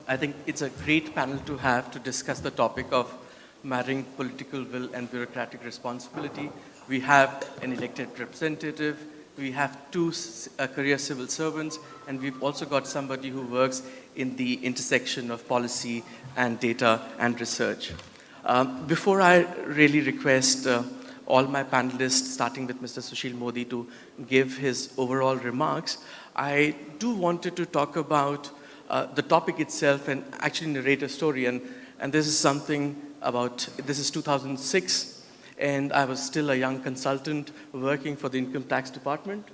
I think it's a great panel to have to discuss the topic of marrying political will and bureaucratic responsibility. We have an elected representative, we have two career civil servants, and we've also got somebody who works in the intersection of policy and data and research. Before I really request all my panelists, starting with Mr. Sushil Modi, to give his overall remarks, I do wanted to talk about the topic itself and actually narrate a story. And this is something about, this is 2006, and I was still a young consultant working for the income tax department.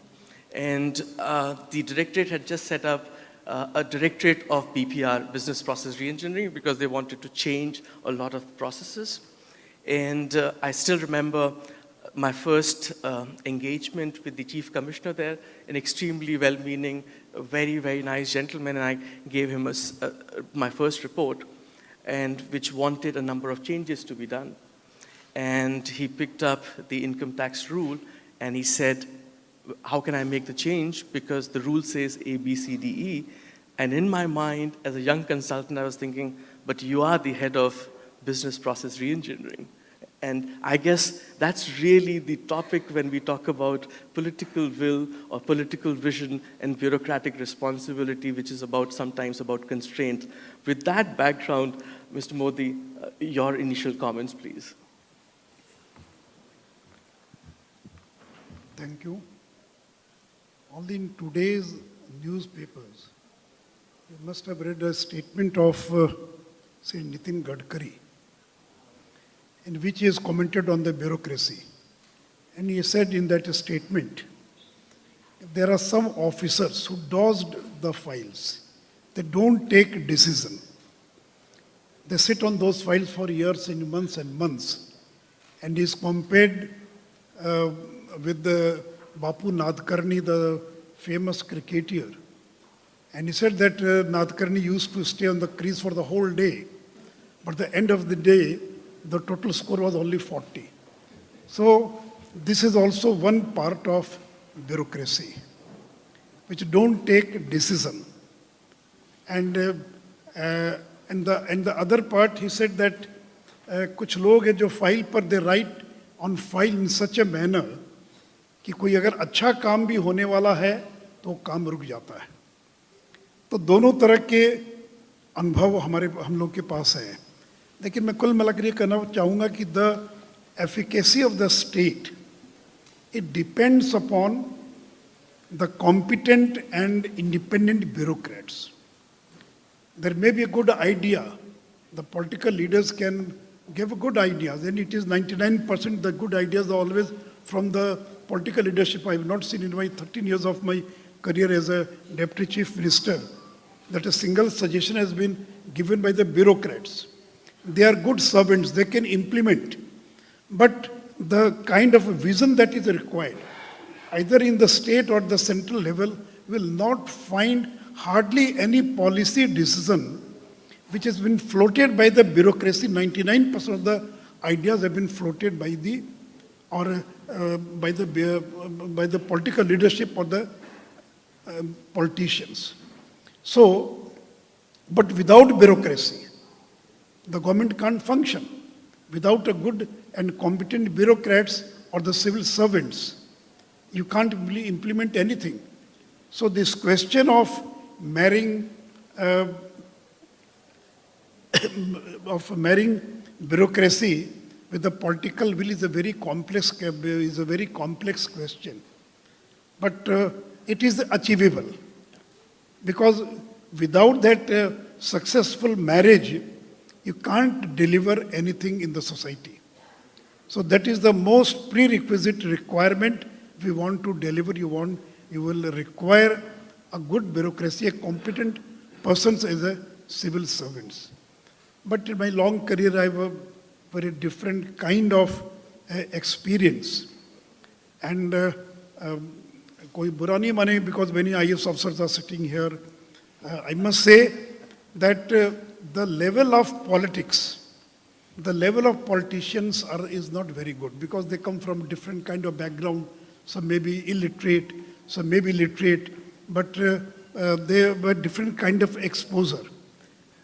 And the directorate had just set up a directorate of BPR, business process reengineering, because they wanted to change a lot of processes. And I still remember my first engagement with the chief commissioner there, an extremely well-meaning, very, very nice gentleman, and I gave him my first report, and which wanted a number of changes to be done. And he picked up the income tax rule, and he said, how can I make the change? Because the rule says A, B, C, D, E. And in my mind, as a young consultant, I was thinking, but you are the head of business process reengineering. And I guess that's really the topic when we talk about political will or political vision and bureaucratic responsibility, which is sometimes about constraint. With that background, Mr. Modi, your initial comments, please. Thank you. All in today's newspapers, you must have read a statement of, say, Nitin Gadkari, in which he has commented on the bureaucracy. And he said in that statement, there are some officers who dodged the files. They don't take decision. They sit on those files for years and months. And he's compared with the Bapu Nadkarni, the famous cricketer. And he said that Nadkarni used to stay on the crease for the whole day. But at the end of the day, the total score was only 40. So this is also one part of bureaucracy, which don't take decision. And the other part, he said that कुछ लोग हैं जो file पर they write on file in such a manner कि कोई अगर अच्छा काम भी होने वाला है तो काम रुक जाता है. तो दोनों तरह के अनुभव हम लोग के पास है. लेकिन मैं कुल मिलाकर ये कहना चाहूँगा कि the efficacy of the state, it depends upon the competent and independent bureaucrats. There may be a good idea. The political leaders can give good ideas, and it is 99% the good ideas are always from the political leadership. I have not seen in my 13 years of my career as a deputy chief minister that a single suggestion has been given by the bureaucrats. They are good servants, they can implement. But the kind of vision that is required, either in the state or the central level, will not find hardly any policy decision which has been floated by the bureaucracy. 99% of the ideas have been floated by the political leadership or the politicians. So, but without bureaucracy, the government can't function. Without a good and competent bureaucrats or the civil servants, you can't really implement anything. So this question of marrying bureaucracy with the political will is a very complex question. But it is achievable, because without that successful marriage, you can't deliver anything in the society. So that is the most prerequisite requirement. If you want to deliver, you will require a good bureaucracy, a competent persons as a civil servants. But in my long career, I have a very different kind of experience. And koi bura nahi mane, because many IAS officers are sitting here. I must say that the level of politics, the level of politicians is not very good, because they come from different kind of background. Some may be illiterate, some may be literate, but they have a different kind of exposure.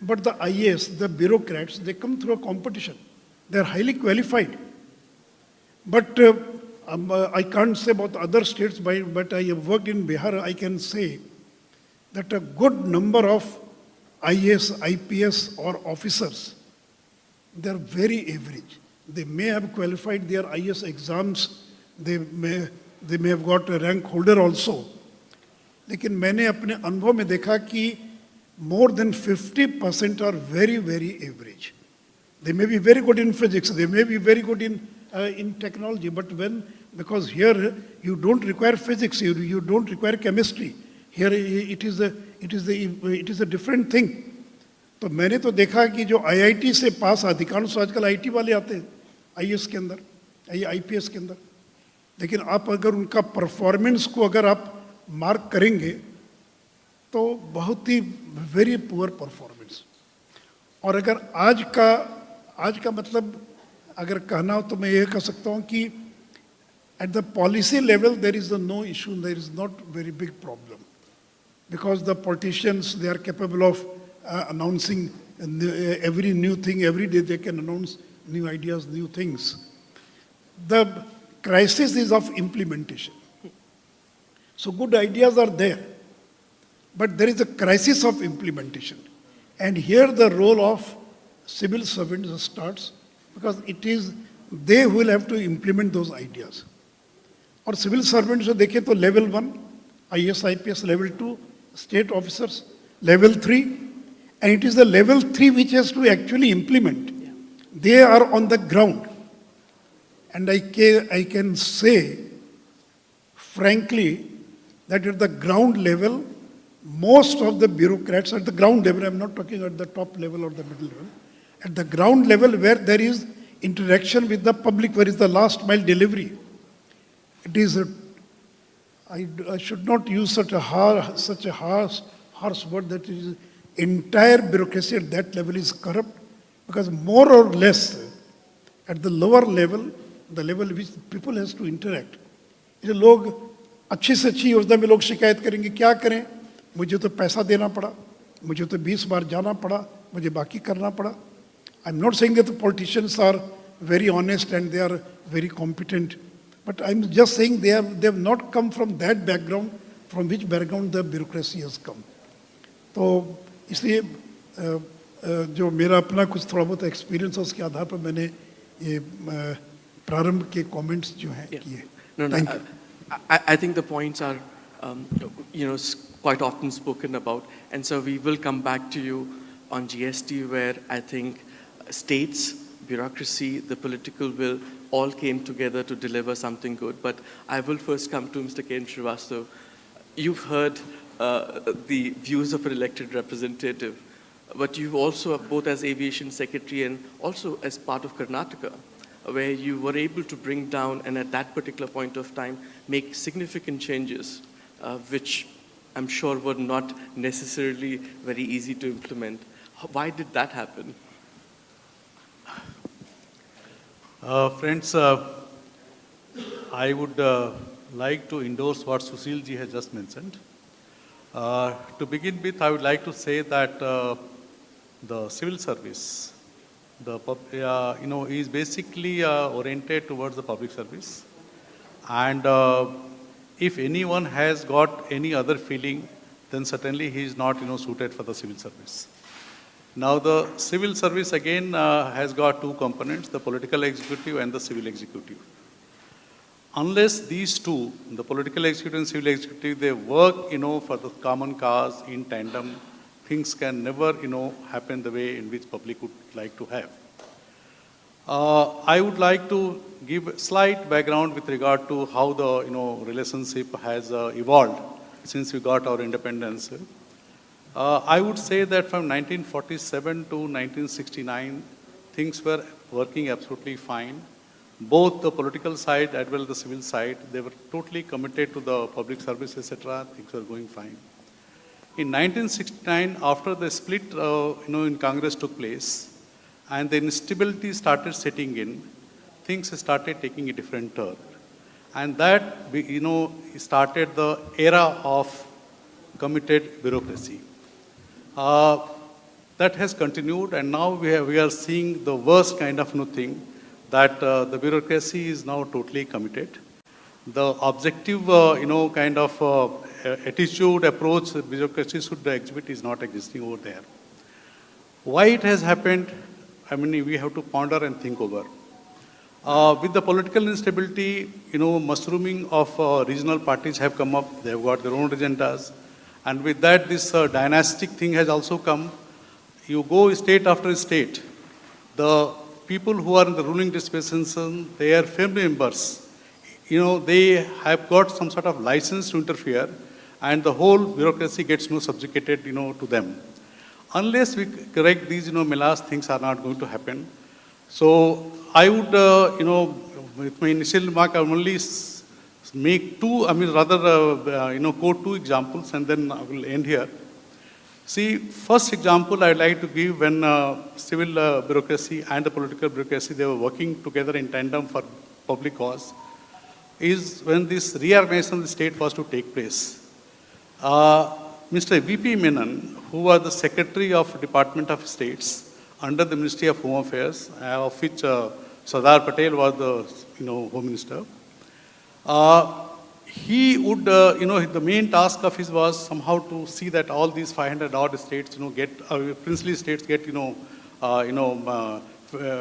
But the IAS, the bureaucrats, they come through a competition. They're highly qualified. But I can't say about other states, but I have worked in Bihar. I can say that a good number of IAS, IPS or officers, they're very average. They may have qualified their IAS exams, they may have got a rank holder also. लेकिन मैंने अपने अनुभव में देखा कि more than 50% are very, very average. They may be very good in physics, they may be very good in technology, but because here you don't require physics, you don't require chemistry. Here it is a different thing. तो मैंने तो देखा कि जो IIT से पास अधिकांश आजकल IT वाले आते हैं IAS के अंदर, IPS के अंदर, लेकिन आप अगर उनका परफॉर्मेंस को अगर आप मार्क करेंगे तो बहुत ही वेरी पुअर परफॉर्मेंस. और अगर आज का मतलब अगर कहना हो तो मैं ये कह सकता हूँ कि at the policy level there is no issue, there is not very big problem, because the politicians, they are capable of announcing every new thing. Every day they can announce new ideas, new things. The crisis is of implementation. So good ideas are there, but there is a crisis of implementation. And here the role of civil servants starts, because it is they who will have to implement those ideas. और civil servants जो देखें तो level 1 IAS IPS, level 2 state officers, level 3, and it is the level 3 which has to actually implement. They are on the ground. And I can say frankly that at the ground level, most of the bureaucrats at the ground level, I'm not talking at the top level or the middle level, at the ground level where there is interaction with the public, where is the last mile delivery, it is I should not use such a harsh word that it is entire bureaucracy at that level is corrupt, because more or less at the lower level, the level which people has to interact, ये लोग अच्छी से अच्छी योजना में लोग शिकायत करेंगे, क्या करें, मुझे तो पैसा देना पड़ा, मुझे तो 20 बार जाना पड़ा, मुझे बाकी करना पड़ा. I'm not saying that the politicians are very honest and they are very competent, but I'm just saying they have not come from that background from which background the bureaucracy has come. तो इसलिए जो मेरा अपना कुछ थोड़ा बहुत experience है उसके आधार पर मैंने ये प्रारंभ के कमेंट्स जो हैं किए. No, I think the points are, quite often spoken about, and so we will come back to you on GST, where I think states, bureaucracy, the political will all came together to deliver something good. But I will first come to Mr. Ken Srivastav. You've heard the views of an elected representative, but you've also, both as aviation secretary and also as part of Karnataka, where you were able to bring down and at that particular point of time make significant changes, which I'm sure were not necessarily very easy to implement. Why did that happen? Friends, I would like to endorse what Sushil ji has just mentioned. To begin with, I would like to say that the civil service, is basically oriented towards the public service. And if anyone has got any other feeling, then certainly he is not, suited for the civil service. Now, the civil service again has got two components, the political executive and the civil executive. Unless these two, the political executive and civil executive, they work, for the common cause in tandem, things can never, happen the way in which public would like to have. I would like to give a slight background with regard to how the, relationship has evolved since we got our independence. I would say that from 1947 to 1969, things were working absolutely fine. Both the political side as well as the civil side, they were totally committed to the public service, etc. Things were going fine. In 1969, after the split, in Congress took place, and the instability started setting in, things started taking a different turn. And that, started the era of committed bureaucracy. That that has continued, and now we are seeing the worst kind of thing, that the bureaucracy is now totally committed. The objective, kind of attitude, approach the bureaucracy should exhibit is not existing over there. Why it has happened, I mean, we have to ponder and think over. With the political instability, mushrooming of regional parties have come up. They have got their own agendas. And with that, this dynastic thing has also come. You go state after state. The people who are in the ruling dispensation, they are family members. They have got some sort of license to interfere, and the whole bureaucracy gets subjugated, to them. Unless we correct these, melas, things are not going to happen. So I would, with my initial remark, I will only make two, quote two examples, and then I will end here. See, first example I'd like to give when civil bureaucracy and the political bureaucracy, they were working together in tandem for public cause, is when this reorganization of the state was to take place. Mr. V.P. Menon, who was the Secretary of Department of States under the Ministry of Home Affairs, of which Sardar Patel was the Home Minister, he would, the main task of his was somehow to see that all these 500 odd states, princely states get,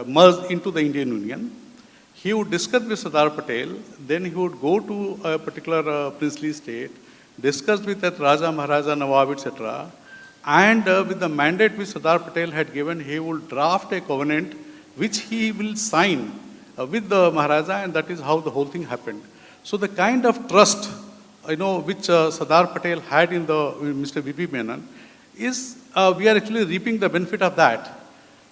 merged into the Indian Union. He would discuss with Sardar Patel, then he would go to a particular princely state, discuss with that Raja, Maharaja, Nawab, etc. And with the mandate which Sardar Patel had given, he will draft a covenant which he will sign with the Maharaja, and that is how the whole thing happened. So the kind of trust, which Sardar Patel had in Mr. V.P. Menon is, we are actually reaping the benefit of that.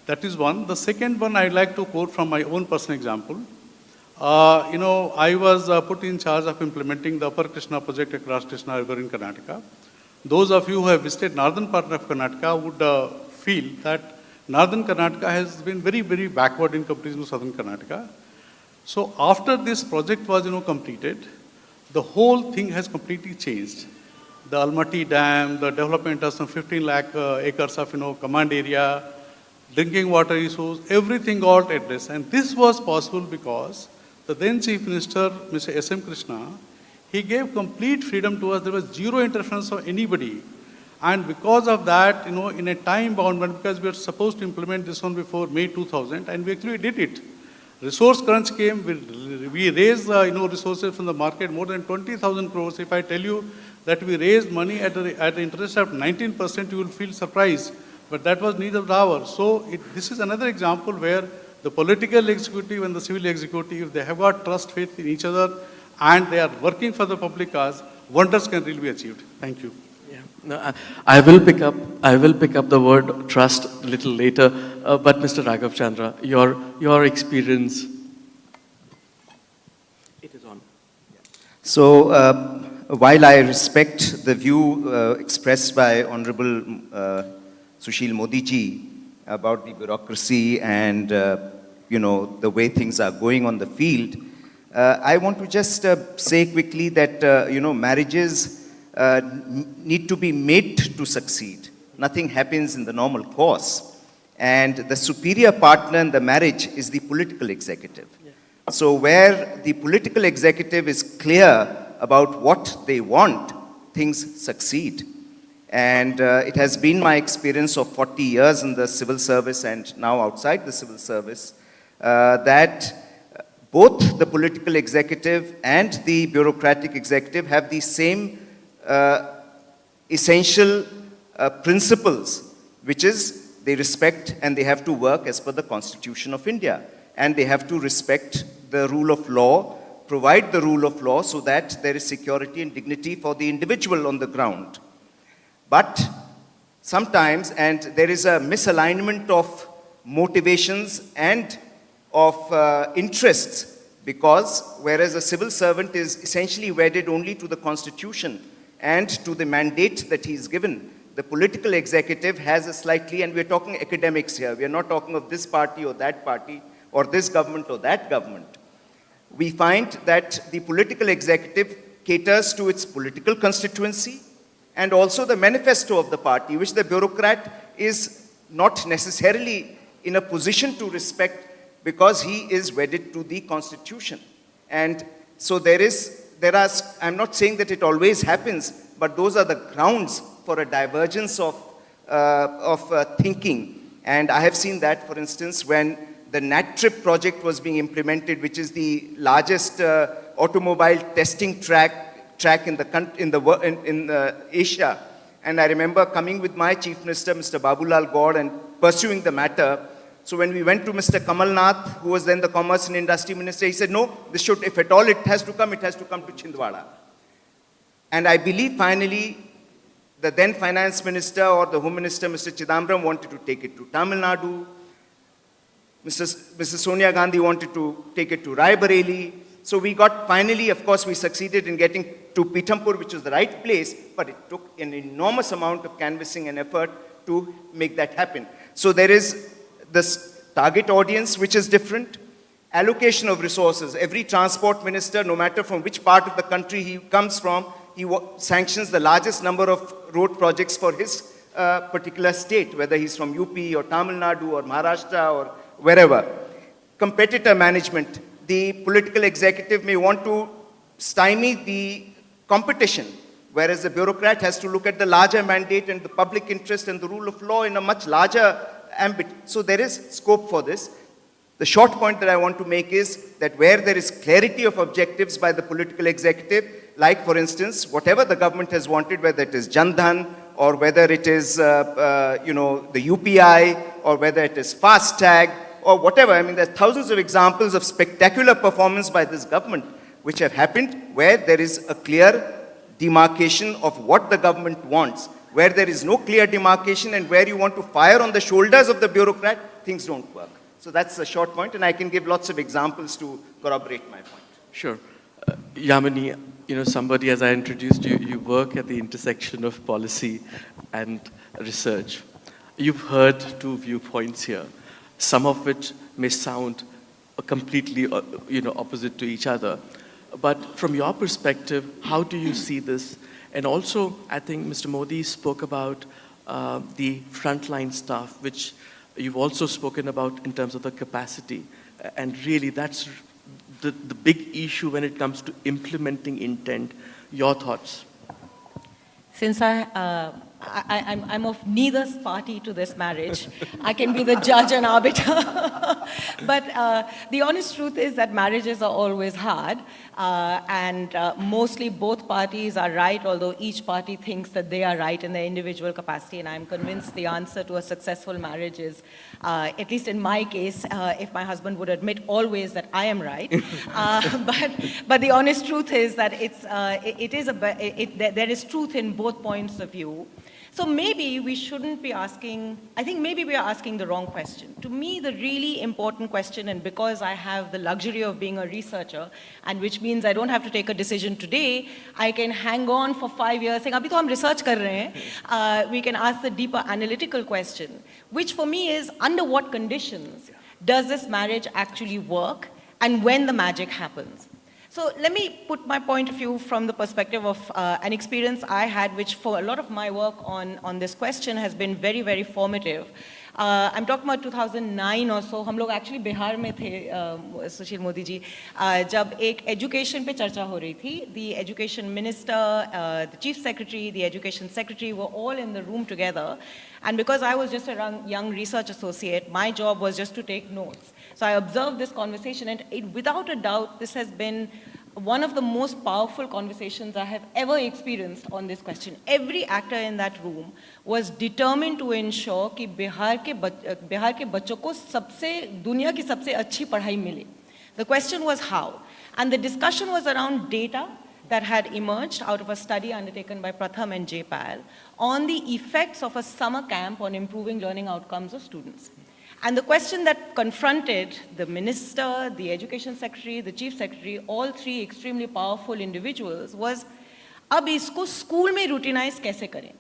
That is one. The second one I'd like to quote from my own personal example. I was put in charge of implementing the Upper Krishna project across Krishna River in Karnataka. Those of you who have visited northern part of Karnataka would feel that northern Karnataka has been very, very backward in comparison to southern Karnataka. So after this project was completed, the whole thing has completely changed. The Almaty Dam, the development of some 15 lakh acres of command area, drinking water issues, everything got addressed. And this was possible because the then Chief Minister, Mr. S.M. Krishna, he gave complete freedom to us. There was zero interference of anybody. And because of that, in a time bound, because we were supposed to implement this one before May 2000, and we actually did it. Resource crunch came, we raised resources from the market, more than 20,000 crores. If I tell you that we raised money at the interest of 19%, you will feel surprised. But that was need of the hour. So this is another example where the political executive and the civil executive, they have got trust, faith in each other, and they are working for the public cause. Wonders can really be achieved. Thank you. Yeah. No, I will pick up the word trust a little later. But Mr. Raghav Chandra, your experience. It is on. So while I respect the view expressed by Honorable Sushil Modi ji about the bureaucracy and the way things are going on the field, I want to just say quickly that marriages need to be made to succeed. Nothing happens in the normal course. And the superior partner in the marriage is the political executive. Yeah. So where the political executive is clear about what they want, things succeed. And it has been my experience of 40 years in the civil service and now outside the civil service that both the political executive and the bureaucratic executive have the same essential principles, which is they respect and they have to work as per the Constitution of India. And they have to respect the rule of law, provide the rule of law so that there is security and dignity for the individual on the ground. But sometimes, and there is a misalignment of motivations and of interests, because whereas a civil servant is essentially wedded only to the Constitution and to the mandate that he is given, the political executive has a slightly, and we're talking academics here, we're not talking of this party or that party, or this government or that government. We find that the political executive caters to its political constituency and also the manifesto of the party, which the bureaucrat is not necessarily in a position to respect because he is wedded to the constitution. And so I'm not saying that it always happens, but those are the grounds for a divergence of thinking. And I have seen that, for instance, when the NATTRIP project was being implemented, which is the largest automobile testing track in Asia. And I remember coming with my Chief Minister, Mr. Babulal Gaur, and pursuing the matter. So when we went to Mr. Kamal Nath, who was then the Commerce and Industry Minister, he said, no, this should, if at all it has to come to Chhindwara. And I believe finally, the then Finance Minister or the Home Minister, Mr. Chidambaram, wanted to take it to Tamil Nadu. Mrs. Sonia Gandhi wanted to take it to Raebareli. So we got, finally, of course, we succeeded in getting to Pithampur, which was the right place, but it took an enormous amount of canvassing and effort to make that happen. So there is this target audience, which is different. Allocation of resources. Every transport minister, no matter from which part of the country he comes from, he sanctions the largest number of road projects for his particular state, whether he's from UP or Tamil Nadu or Maharashtra or wherever. Competitor management. The political executive may want to stymie the competition, whereas the bureaucrat has to look at the larger mandate and the public interest and the rule of law in a much larger ambit. So there is scope for this. The short point that I want to make is that where there is clarity of objectives by the political executive, like for instance, whatever the government has wanted, whether it is Jan Dhan or whether it is the UPI or whether it is FASTag or whatever. I mean, there are thousands of examples of spectacular performance by this government which have happened where there is a clear demarcation of what the government wants. Where there is no clear demarcation and where you want to fire on the shoulders of the bureaucrat, things don't work. So that's a short point, and I can give lots of examples to corroborate my point. Sure. Yamini, somebody, as I introduced you, you work at the intersection of policy and research. You've heard two viewpoints here, some of which may sound completely, opposite to each other. But from your perspective, how do you see this? And also, I think Mr. Modi spoke about the frontline staff, which you've also spoken about in terms of the capacity. And really, that's the big issue when it comes to implementing intent. Your thoughts? Since I'm of neither party to this marriage, I can be the judge and arbiter. But the honest truth is that marriages are always hard, and mostly both parties are right, although each party thinks that they are right in their individual capacity, and I'm convinced the answer to a successful marriage is, at least in my case, if my husband would admit always that I am right. But the honest truth is that there is truth in both points of view. So maybe we shouldn't be asking, I think maybe we are asking the wrong question. To me, the really important question, and because I have the luxury of being a researcher, and which means I don't have to take a decision today, I can hang on for 5 years saying, abhi to hum research kar rahe hain. We can ask the deeper analytical question, which for me is, under what conditions does this marriage actually work, and when the magic happens? So let me put my point of view from the perspective of an experience I had, which for a lot of my work on this question has been very, very formative. I'm talking about 2009 or so. हम लोग actually Bihar में थे, सुशील मोदी जी, जब एक education पे चर्चा हो रही थी. The education minister, the chief secretary, the education secretary were all in the room together. And because I was just a young research associate, my job was just to take notes. So I observed this conversation, and without a doubt, this has been one of the most powerful conversations I have ever experienced on this question. Every actor in that room was determined to ensure कि बिहार के बच्चों को दुनिया की सबसे अच्छी पढ़ाई मिले. The question was how, and the discussion was around data that had emerged out of a study undertaken by Pratham and Jaypal on the effects of a summer camp on improving learning outcomes of students. And the question that confronted the minister, the education secretary, the chief secretary, all three extremely powerful individuals was, अब इसको school में routinise कैसे करें?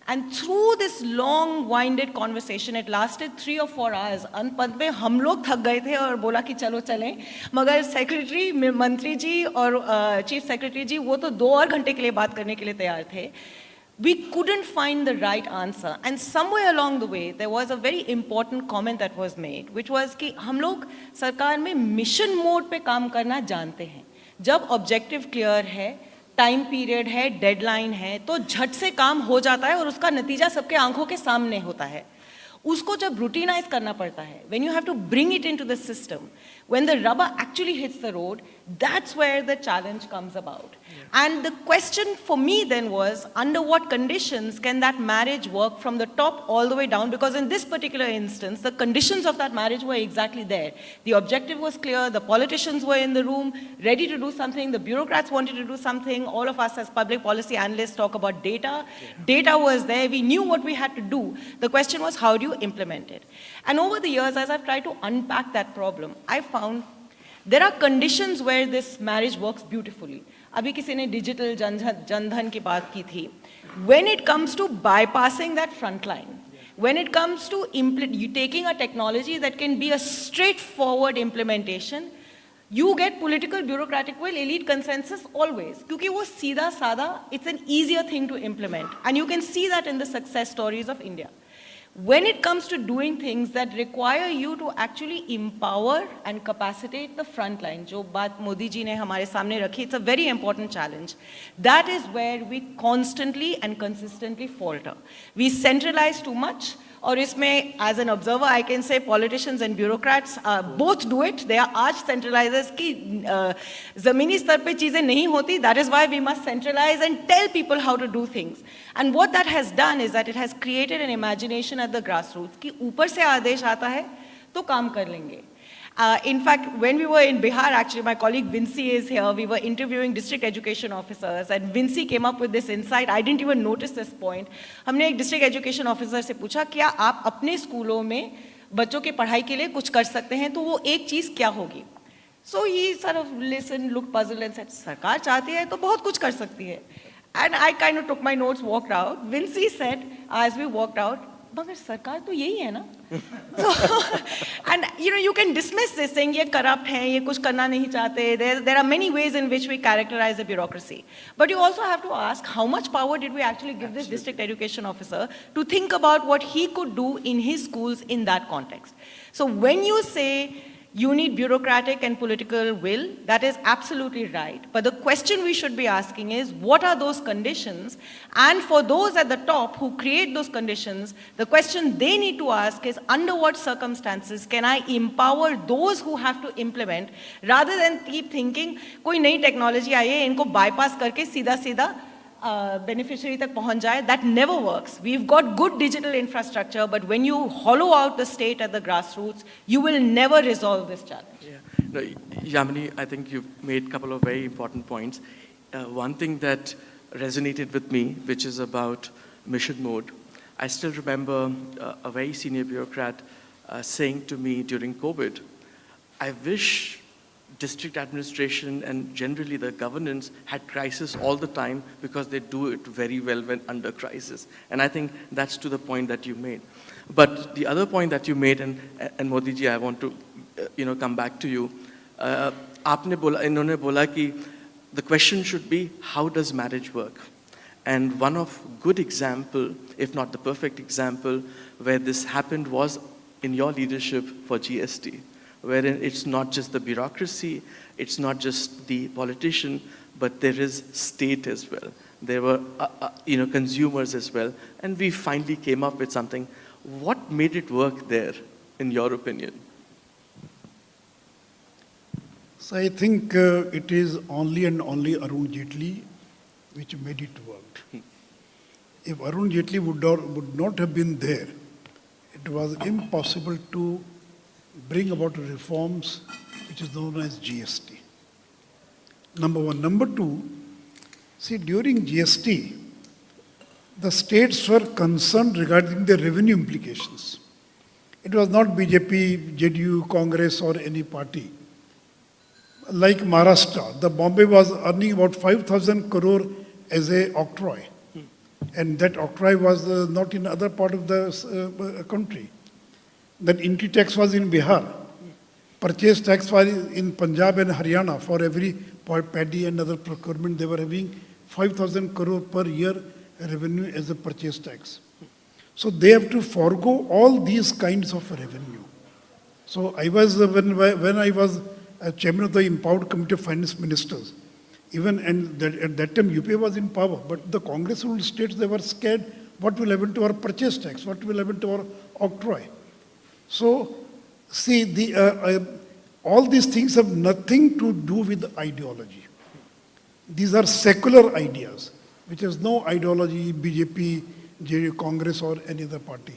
And through this long-winded conversation, it lasted 3 or 4 hours. अंत में हम लोग थक गए थे और बोला कि चलो चलें. मगर secretary, मंत्री जी और chief secretary जी वो तो 2 और घंटे के लिए बात करने के लिए तैयार थे. we couldn't find the right answer. And somewhere along the way, there was a very important comment that was made, which was कि हम लोग सरकार में मिशन मोड पे काम करना जानते हैं. जब ऑब्जेक्टिव क्लियर है, टाइम पीरियड है, डेडलाइन है, तो झट से काम हो जाता है और उसका नतीजा सबके आंखों के सामने होता है. उसको जब रूटीनाइज करना पड़ता है, when you have to bring it into the system, when the rubber actually hits the road, that's where the challenge comes about. And the question for me then was, under what conditions can that marriage work from the top all the way down? Because in this particular instance, the conditions of that marriage were exactly there. The objective was clear, the politicians were in the room, ready to do something, the bureaucrats wanted to do something, all of us as public policy analysts talk about data. Data was there, we knew what we had to do. The question was, how do you implement it? And over the years, as I've tried to unpack that problem, I found there are conditions where this marriage works beautifully. अभी किसी ने digital Jan Dhan की बात की थी. When it comes to bypassing that front line, when it comes to taking a technology that can be a straightforward implementation, you get political bureaucratic will, elite consensus always. क्योंकि वो सीधा साधा, it's an easier thing to implement. And you can see that in the success stories of India. When it comes to doing things that require you to actually empower and capacitate the front line, जो बात मोदी जी ने हमारे सामने रखी, it's a very important challenge. That is where we constantly and consistently falter. We centralize too much, और इसमें, as an observer, I can say politicians and bureaucrats both do it. They are arch centralizers कि ज़मीनी स्तर पे चीज़ें नहीं होती. That is why we must centralize and tell people how to do things. And what that has done is that it has created an imagination at the grassroots कि ऊपर से आदेश आता है तो काम कर लेंगे. In fact, when we were in Bihar, actually, my colleague Vinci is here, we were interviewing district education officers, and Vinci came up with this insight. I didn't even notice this point. हमने एक district education officer से पूछा, क्या आप अपने स्कूलों में बच्चों की पढ़ाई के लिए कुछ कर सकते हैं, तो वो एक चीज़ क्या होगी? So he sort of listened, looked puzzled and said, सरकार चाहती है तो बहुत कुछ कर सकती है. And I kind of took my notes, walked out. Vinci said, as we walked out, मगर सरकार तो यही है ना. And you can dismiss this saying ये corrupt हैं, ये कुछ करना नहीं चाहते. There are many ways in which we characterize the bureaucracy. But you also have to ask, how much power did we actually give this district education officer to think about what he could do in his schools in that context? So when you say you need bureaucratic and political will, that is absolutely right. But the question we should be asking is, what are those conditions? And for those at the top who create those conditions, the question they need to ask is, under what circumstances can I empower those who have to implement, rather than keep thinking, कोई नई technology आई है, इनको bypass करके सीधा सीधा beneficiary तक पहुंच जाए. That never works. We've got good digital infrastructure, but when you hollow out the state at the grassroots, you will never resolve this challenge. Yeah. No, Yamini, I think you've made a couple of very important points. One thing that resonated with me, which is about mission mode. I still remember a very senior bureaucrat saying to me during COVID, I wish district administration and generally the governance had crisis all the time, because they do it very well when under crisis. And I think that's to the point that you made. But the other point that you made, and Modi ji, I want to come back to you. इन्होंने बोला कि the question should be, how does marriage work? And one of good example, if not the perfect example, where this happened was in your leadership for GST. Wherein it's not just the bureaucracy, it's not just the politician, but there is state as well. There were, consumers as well, and we finally came up with something. What made it work there, in your opinion? So I think it is only and only Arun Jaitley which made it work. If Arun Jaitley would not have been there, it was impossible to bring about reforms which is known as GST. Number one. Number two, see, during GST, the states were concerned regarding the revenue implications. It was not BJP, JDU, Congress or any party. Like Maharashtra, the Bombay was earning about 5,000 crore as a octroi. And that octroi was not in other part of the country. That entry tax was in Bihar. Purchase tax was in Punjab and Haryana. For every paddy and other procurement, they were having 5,000 crore per year revenue as a purchase tax. So they have to forego all these kinds of revenue. So I was, when I was chairman of the Empowered Committee of Finance Ministers, even at that time UPA was in power, but the Congress ruled states, they were scared what will happen to our purchase tax, what will happen to our octroi. So see, all these things have nothing to do with ideology. These are secular ideas, which has no ideology, BJP, Congress or any other party.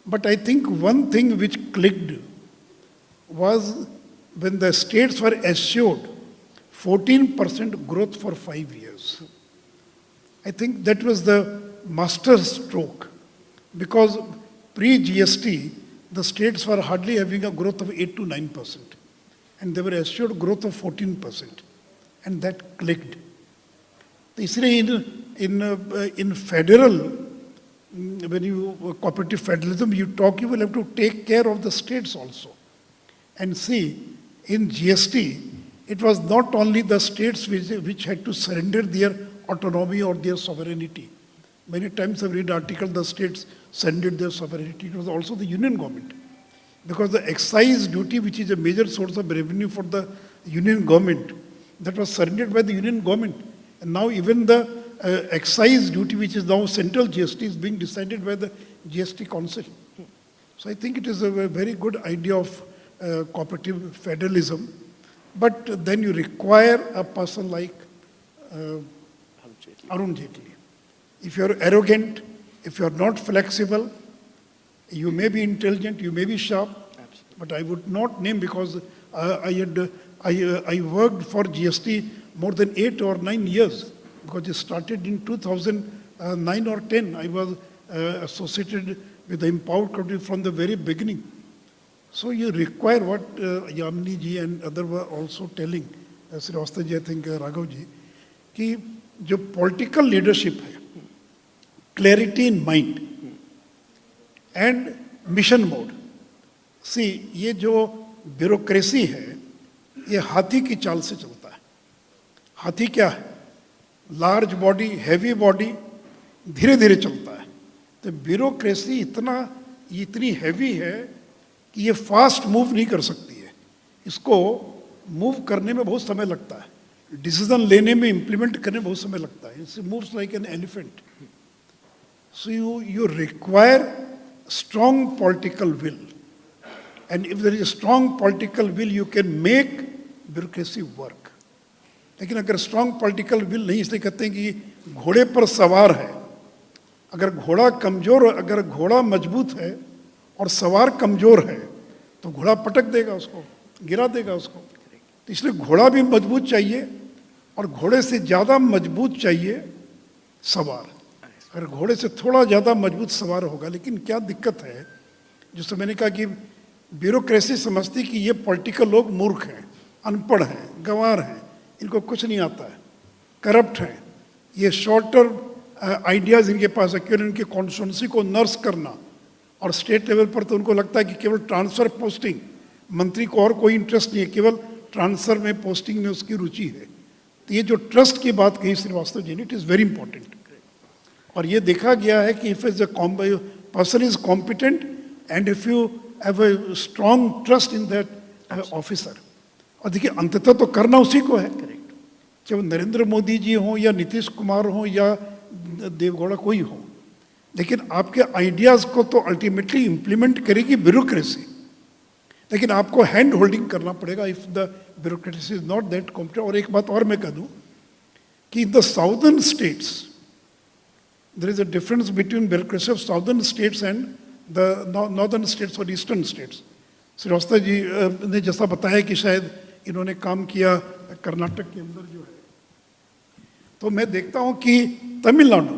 But I think one thing which clicked was when the states were assured 14% growth for 5 years. I think that was the master stroke, because pre-GST, the states were hardly having a growth of 8 to 9%, and they were assured growth of 14%, and that clicked. इसलिए in federal, when you cooperative federalism, you will have to take care of the states also. And see, in GST, it was not only the states which had to surrender their autonomy or their sovereignty. Many times I've read article, the states surrendered their sovereignty. It was also the union government. Because the excise duty, which is a major source of revenue for the union government, that was surrendered by the union government. And now even the excise duty, which is now central GST, is being decided by the GST Council. So I think it is a very good idea of cooperative federalism. But then you require a person like Arun Jaitley. If you're arrogant, if you're not flexible, you may be intelligent, you may be sharp, but I would not name, because I worked for GST more than 8 or 9 years, because it started in 2009 or 10. I was associated with the Empowered Committee from the very beginning. So you require what Yamini ji and others were also telling, Srivastava ji, I think Raghav ji, कि जो political leadership है, clarity in mind and mission mode. See, ये जो bureaucracy है, ये हाथी की चाल से चलता है. हाथी क्या है? Large body, heavy body, धीरे धीरे चलता है. तो bureaucracy इतनी heavy है कि ये fast move नहीं कर सकती है. इसको move करने में बहुत समय लगता है. Decision लेने में, implement करने में बहुत समय लगता है. It moves like an elephant. So you require strong political will. And if there is a strong political will, you can make bureaucracy work. लेकिन अगर strong political will नहीं, इसलिए कहते हैं कि घोड़े पर सवार है. अगर घोड़ा कमजोर, अगर घोड़ा मजबूत है और सवार कमजोर है, तो घोड़ा पटक देगा उसको, गिरा देगा उसको. तो इसलिए घोड़ा भी मजबूत चाहिए और घोड़े से ज़्यादा मजबूत चाहिए सवार. अगर घोड़े से थोड़ा ज़्यादा मजबूत सवार होगा, लेकिन क्या दिक्कत है, जिससे मैंने कहा कि ब्यूरोक्रेसी समझती कि ये पॉलिटिकल लोग मूर्ख हैं, अनपढ़ हैं, गंवार हैं, इनको कुछ नहीं आता है, करप्ट हैं, ये शॉर्ट टर्म आइडियाज़ इनके पास है, केवल इनके कॉन्स्टिट्यूंसी को नर्स करना. और स्टेट लेवल पर तो उनको लगता है कि केवल ट्रांसफ़र पोस्टिंग, मंत्री को और कोई इंटरेस्ट नहीं है, केवल ट्रांसफ़र में, पोस्टिंग में उसकी रुचि है. तो ये जो ट्रस्ट की बात कही श्रीवास्तव जी ने, इट इज़ वेरी इंपॉर्टेंट. और ये देखा गया है कि if is a person is competent and if you have a strong trust in that officer. और देखिए अंततः तो करना उसी को है, चाहे वो नरेंद्र मोदी जी हों या नीतीश कुमार हों या देवगौड़ा कोई हो, लेकिन आपके आइडियाज़ को तो अल्टीमेटली इम्प्लीमेंट करेगी ब्यूरोक्रेसी. लेकिन आपको हैंड होल्डिंग करना पड़ेगा if the bureaucracy is not that competent. और एक बात और मैं कह दूं कि in the southern states there is a difference between bureaucracy of southern states and the northern states or eastern states. Srivastava ji ने जैसा बताया कि शायद इन्होंने काम किया कर्नाटक के अंदर जो है, तो मैं देखता हूँ कि Tamil Nadu,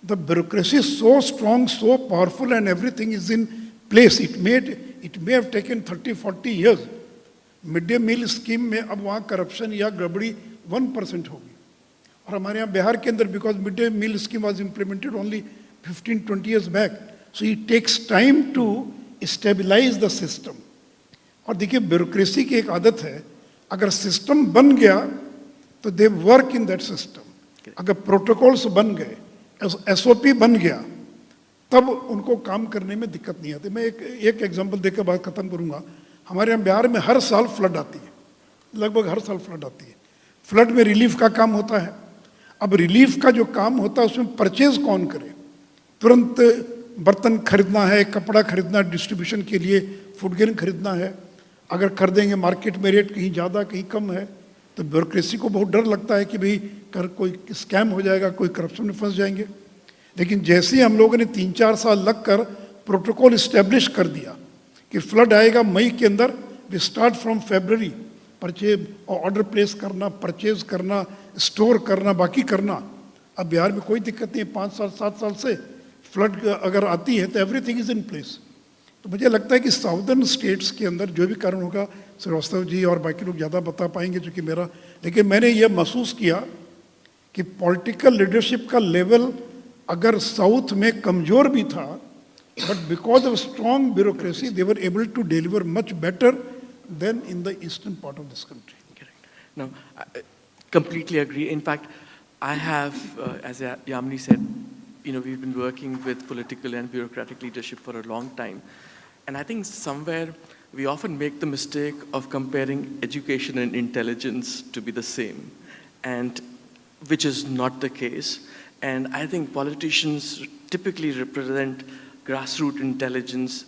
the bureaucracy is so strong, so powerful and everything is in place. It may have taken 30-40 years. Mid day meal scheme में अब वहाँ करप्शन या गड़बड़ी 1% होगी. और हमारे यहाँ बिहार के अंदर, because mid day meal scheme was implemented only 15-20 years back, so it takes time to stabilise the system. और देखिए ब्यूरोक्रेसी की एक आदत है, अगर सिस्टम बन गया तो they work in that system. अगर प्रोटोकॉल्स बन गए, SOP बन गया, तब उनको काम करने में दिक्कत नहीं आती। मैं एक एग्जांपल देकर बात खत्म करूंगा। हमारे यहाँ बिहार में हर साल फ्लड आती है, लगभग हर साल फ्लड आती है। फ्लड में रिलीफ का काम होता है। अब रिलीफ का जो काम होता है उसमें परचेज कौन करे? तुरंत बर्तन खरीदना है, कपड़ा खरीदना, डिस्ट्रीब्यूशन के लिए फूड ग्रेन खरीदना है। अगर खरीदेंगे मार्केट में रेट कहीं ज़्यादा कहीं कम है, तो ब्यूरोक्रेसी को बहुत डर लगता है कि भाई कोई स्कैम हो जाएगा, कोई करप्शन में फंस जाएंगे। लेकिन जैसे ही हम लोगों ने 3-4 साल लगकर प्रोटोकॉल इस्टेब्लिश कर दिया कि फ्लड आएगा मई के अंदर, we start from February purchase और ऑर्डर प्लेस करना, परचेज करना, स्टोर करना, बाकी करना। अब बिहार में कोई दिक्कत नहीं है। 5 साल 7 साल से फ्लड अगर आती है तो एवरीथिंग इज इन प्लेस। तो मुझे लगता है कि साउदर्न स्टेट्स के अंदर जो भी कारण होगा, श्रीवास्तव जी और बाकी लोग ज़्यादा बता पाएंगे चूँकि मेरा, लेकिन मैंने ये महसूस किया कि पॉलिटिकल लीडरशिप का लेवल अगर साउथ में कमज़ोर भी था, but because of strong bureaucracy they were able to deliver much better than in the eastern part of this country. No, I completely agree. In fact, I have, as Yamini said, we've been working with political and bureaucratic leadership for a long time. And I think somewhere we often make the mistake of comparing education and intelligence to be the same, and which is not the case. And I think politicians typically represent grassroots intelligence,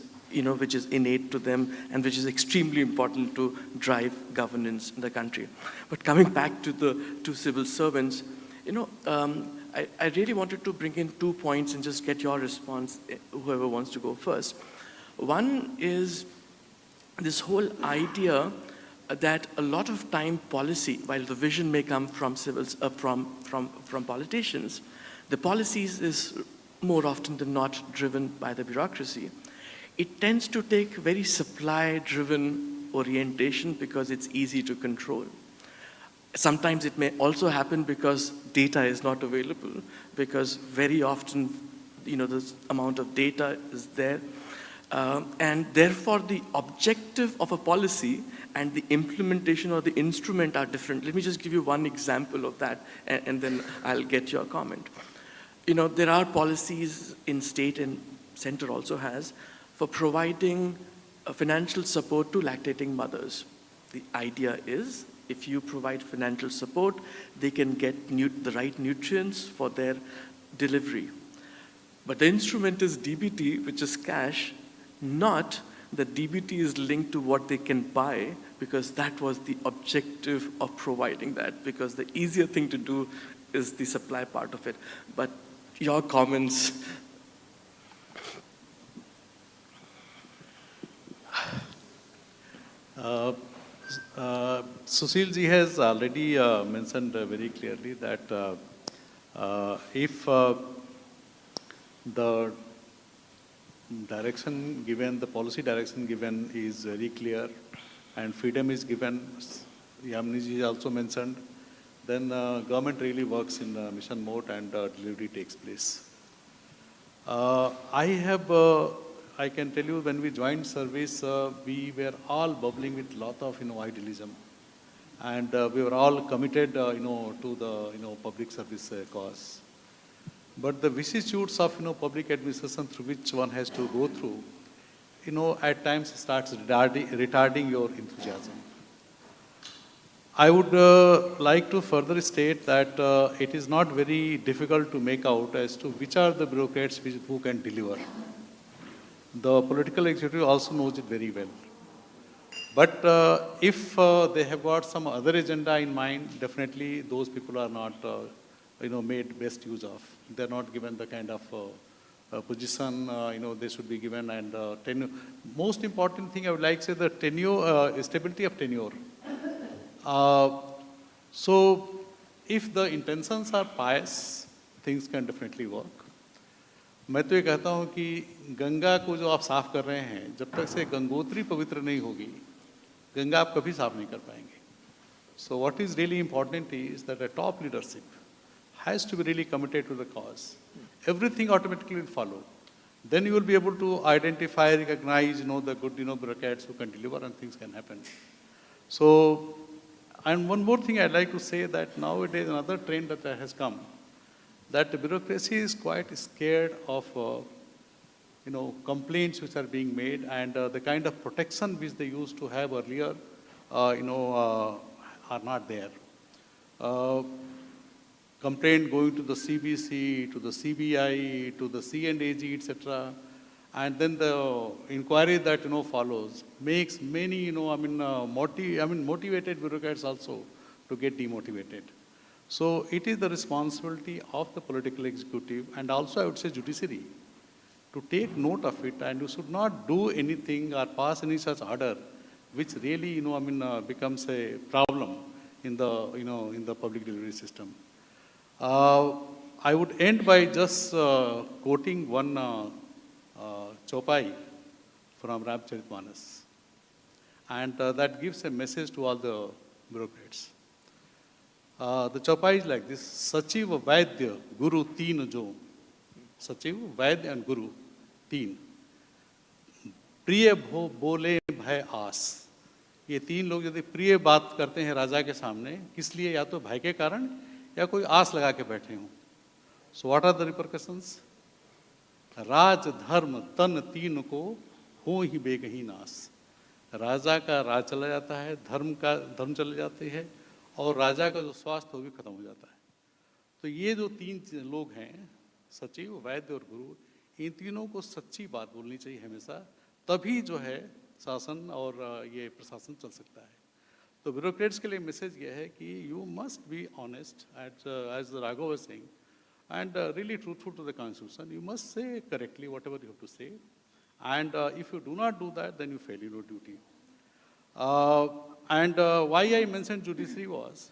which is innate to them and which is extremely important to drive governance in the country. But coming back to the two civil servants, I really wanted to bring in 2 points and just get your response, whoever wants to go first. One is this whole idea that a lot of time policy, while the vision may come from from politicians, the policies is more often than not driven by the bureaucracy. It tends to take very supply-driven orientation because it's easy to control. Sometimes it may also happen because data is not available, because very often, the amount of data is there. And therefore, the objective of a policy and the implementation or the instrument are different. Let me just give you one example of that, and then I'll get your comment. There are policies in state and center also has for providing financial support to lactating mothers. The idea is, if you provide financial support, they can get the right nutrients for their delivery. But the instrument is DBT, which is cash, not that DBT is linked to what they can buy, because that was the objective of providing that, because the easier thing to do is the supply part of it. But your comments. Sushil ji has already mentioned very clearly that if the direction given, the policy direction given is very clear and freedom is given, Yamini ji also mentioned, then government really works in mission mode and delivery takes place. I can tell you, when we joined service, we were all bubbling with lot of idealism, and we were all committed to the public service cause. But the vicissitudes of public administration through which one has to go through, at times starts retarding your enthusiasm. I would like to further state that it is not very difficult to make out as to which are the bureaucrats who can deliver. The political executive also knows it very well. But if they have got some other agenda in mind, definitely those people are not made best use of. They're not given the kind of position they should be given, and tenure. Most important thing I would like to say, the tenure, stability of tenure. So if the intentions are pious, things can definitely work. मैं तो ये कहता हूँ कि गंगा को जो आप साफ कर रहे हैं, जब तक से गंगोत्री पवित्र नहीं होगी, गंगा आप कभी साफ नहीं कर पाएंगे. So what is really important is that a top leadership has to be really committed to the cause. Everything automatically will follow. Then you will be able to identify, recognize, the good, bureaucrats who can deliver, and things can happen. So, and one more thing I'd like to say, that nowadays another trend that has come, that the bureaucracy is quite scared of complaints which are being made, and the kind of protection which they used to have earlier, are not there. Complaint going to the CBC, to the CBI, to the C&AG, etc., and then the inquiry that follows makes many motivated bureaucrats also to get demotivated. So it is the responsibility of the political executive, and also I would say judiciary, to take note of it, and you should not do anything or pass any such order which really becomes a problem in the in the public delivery system. I would end by just quoting one chopai from Ramcharitmanas, and that gives a message to all the bureaucrats. The chopai is like this: Sachiv, Vaidya, Guru, Teen Jo. Sachiv, Vaidya and Guru, Teen. प्रिय बोले भय आस. ये तीन लोग यदि प्रिय बात करते हैं राजा के सामने, किस लिए? या तो भय के कारण या कोई आस लगा के बैठे हों. So what are the repercussions? राज धर्म तन तीन को हो ही बेगही नाश. राजा का राज चला जाता है, धर्म चले जाते हैं, और राजा का जो स्वास्थ्य वो भी खत्म हो जाता है. तो ये जो तीन लोग हैं, सचिव, वैद्य और गुरु, इन तीनों को सच्ची बात बोलनी चाहिए हमेशा, तभी जो है शासन और ये प्रशासन चल सकता है. तो ब्यूरोक्रेट्स के लिए मैसेज ये है कि you must be honest as Raghav was saying, and really truthful to the constitution. You must say correctly whatever you have to say, and if you do not do that, then you fail in your duty. Why I mentioned judiciary was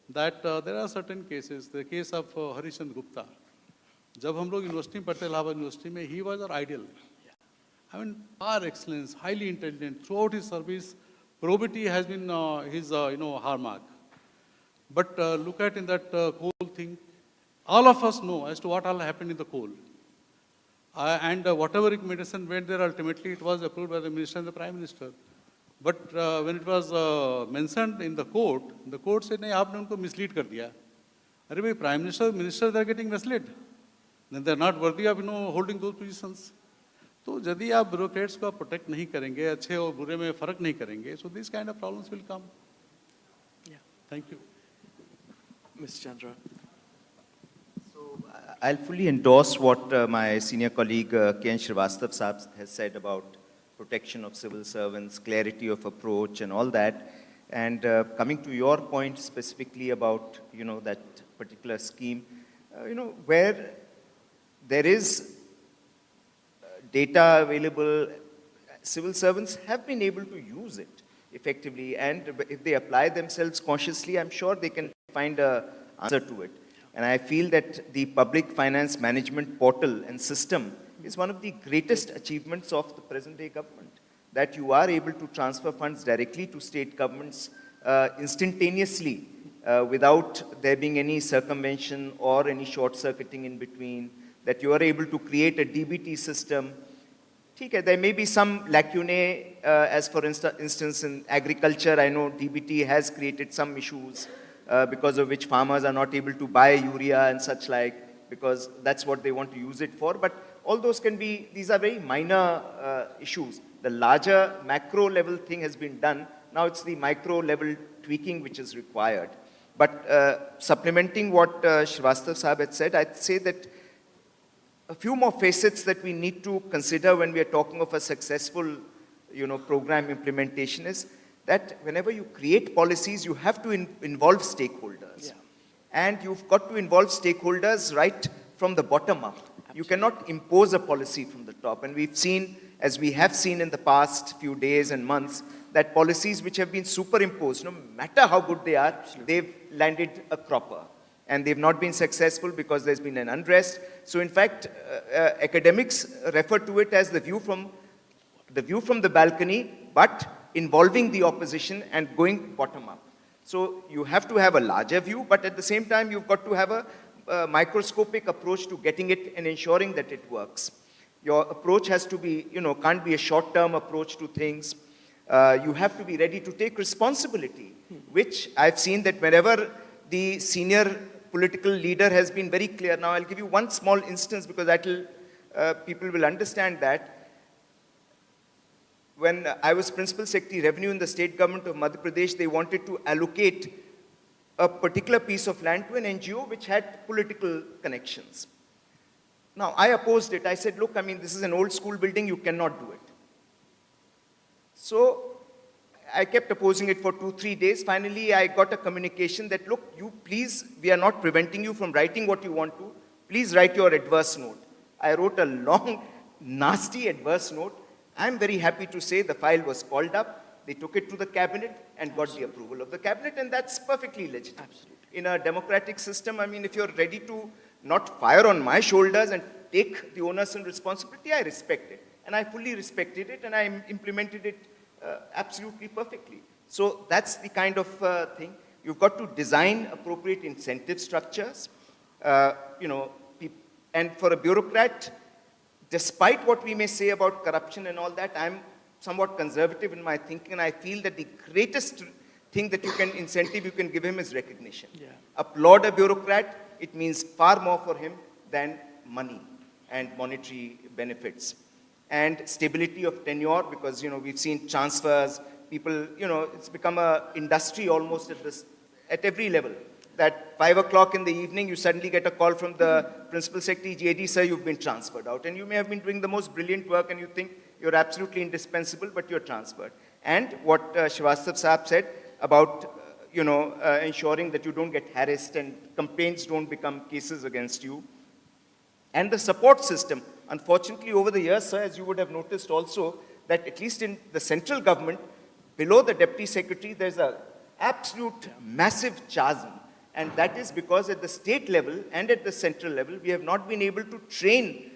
that there are certain cases. The case of Harishchandra Gupta. जब हम लोग university में पढ़ते Allahabad university में, he was our ideal. I mean, par excellence, highly intelligent. Throughout his service, probity has been his hallmark. But look at in that coal thing. All of us know as to what all happened in the coal. And whatever recommendation went there, ultimately it was approved by the minister and the prime minister. But when it was mentioned in the court said, नहीं आपने उनको mislead कर दिया. अरे भाई prime minister they are getting misled. Then they are not worthy of holding those positions. तो यदि आप bureaucrats को protect नहीं करेंगे, अच्छे और बुरे में फर्क नहीं करेंगे, so these kind of problems will come. Yeah. Thank you. Ms. Chandra. I'll fully endorse what my senior colleague Ken Srivastav Saab has said about protection of civil servants, clarity of approach and all that. And coming to your point specifically about, that particular scheme, where there is data available, civil servants have been able to use it effectively. And if they apply themselves consciously, I'm sure they can find an answer to it. And I feel that the public finance management portal and system is one of the greatest achievements of the present day government. That you are able to transfer funds directly to state governments instantaneously without there being any circumvention or any short circuiting in between. That you are able to create a DBT system. There may be some lacunae as for instance in agriculture. I know DBT has created some issues. Because of which farmers are not able to buy urea and such like, because that's what they want to use it for. But all those these are very minor issues. The larger macro level thing has been done. Now it's the micro level tweaking which is required. But supplementing what Srivastav Saab had said, I'd say that a few more facets that we need to consider when we are talking of a successful program implementation is that whenever you create policies, you have to involve stakeholders. Yeah. And you've got to involve stakeholders right from the bottom up. Absolutely. You cannot impose a policy from the top. And we've seen, as we have seen in the past few days and months, that policies which have been superimposed, no matter how good they are, Absolutely. They've landed a cropper. And they've not been successful because there's been an unrest. So in fact, academics refer to it as the view from the balcony, but involving the opposition and going bottom up. So you have to have a larger view, but at the same time, you've got to have a microscopic approach to getting it and ensuring that it works. Your approach has to be, can't be a short-term approach to things. You have to be ready to take responsibility, which I've seen that whenever the senior political leader has been very clear. Now, I'll give you one small instance because that will, people will understand that. When I was Principal Secretary Revenue in the state government of Madhya Pradesh, they wanted to allocate a particular piece of land to an NGO which had political connections. Now, I opposed it. I said, look, I mean, this is an old school building, you cannot do it. So, I kept opposing it for 2-3 days. Finally, I got a communication that, look, you please, we are not preventing you from writing what you want to. Please write your adverse note. I wrote a long, nasty adverse note. I'm very happy to say the file was called up. They took it to the cabinet and got the approval of the cabinet, and that's perfectly legitimate. Absolutely. In a democratic system, I mean, if you're ready to not fire on my shoulders and take the onus and responsibility, I respect it. And I fully respected it, and I implemented it absolutely perfectly. So that's the kind of thing. You've got to design appropriate incentive structures. You know, and for a bureaucrat, despite what we may say about corruption and all that, I'm somewhat conservative in my thinking, and I feel that the greatest thing that you can incentive you can give him is recognition. Yeah. Applaud a bureaucrat, it means far more for him than money and monetary benefits. And stability of tenure, because, you know, we've seen transfers, people, you know, it's become an industry almost at every level. That 5 o'clock in the evening, you suddenly get a call from the Principal Secretary, JD, sir, you've been transferred out. And you may have been doing the most brilliant work and you think you're absolutely indispensable, but you're transferred. And what Srivastav Saab said about, you know, ensuring that you don't get harassed and complaints don't become cases against you. And the support system. Unfortunately, over the years, sir, as you would have noticed also, that at least in the central government, below the Deputy Secretary, there's an absolute massive chasm. And that is because at the state level and at the central level, we have not been able to train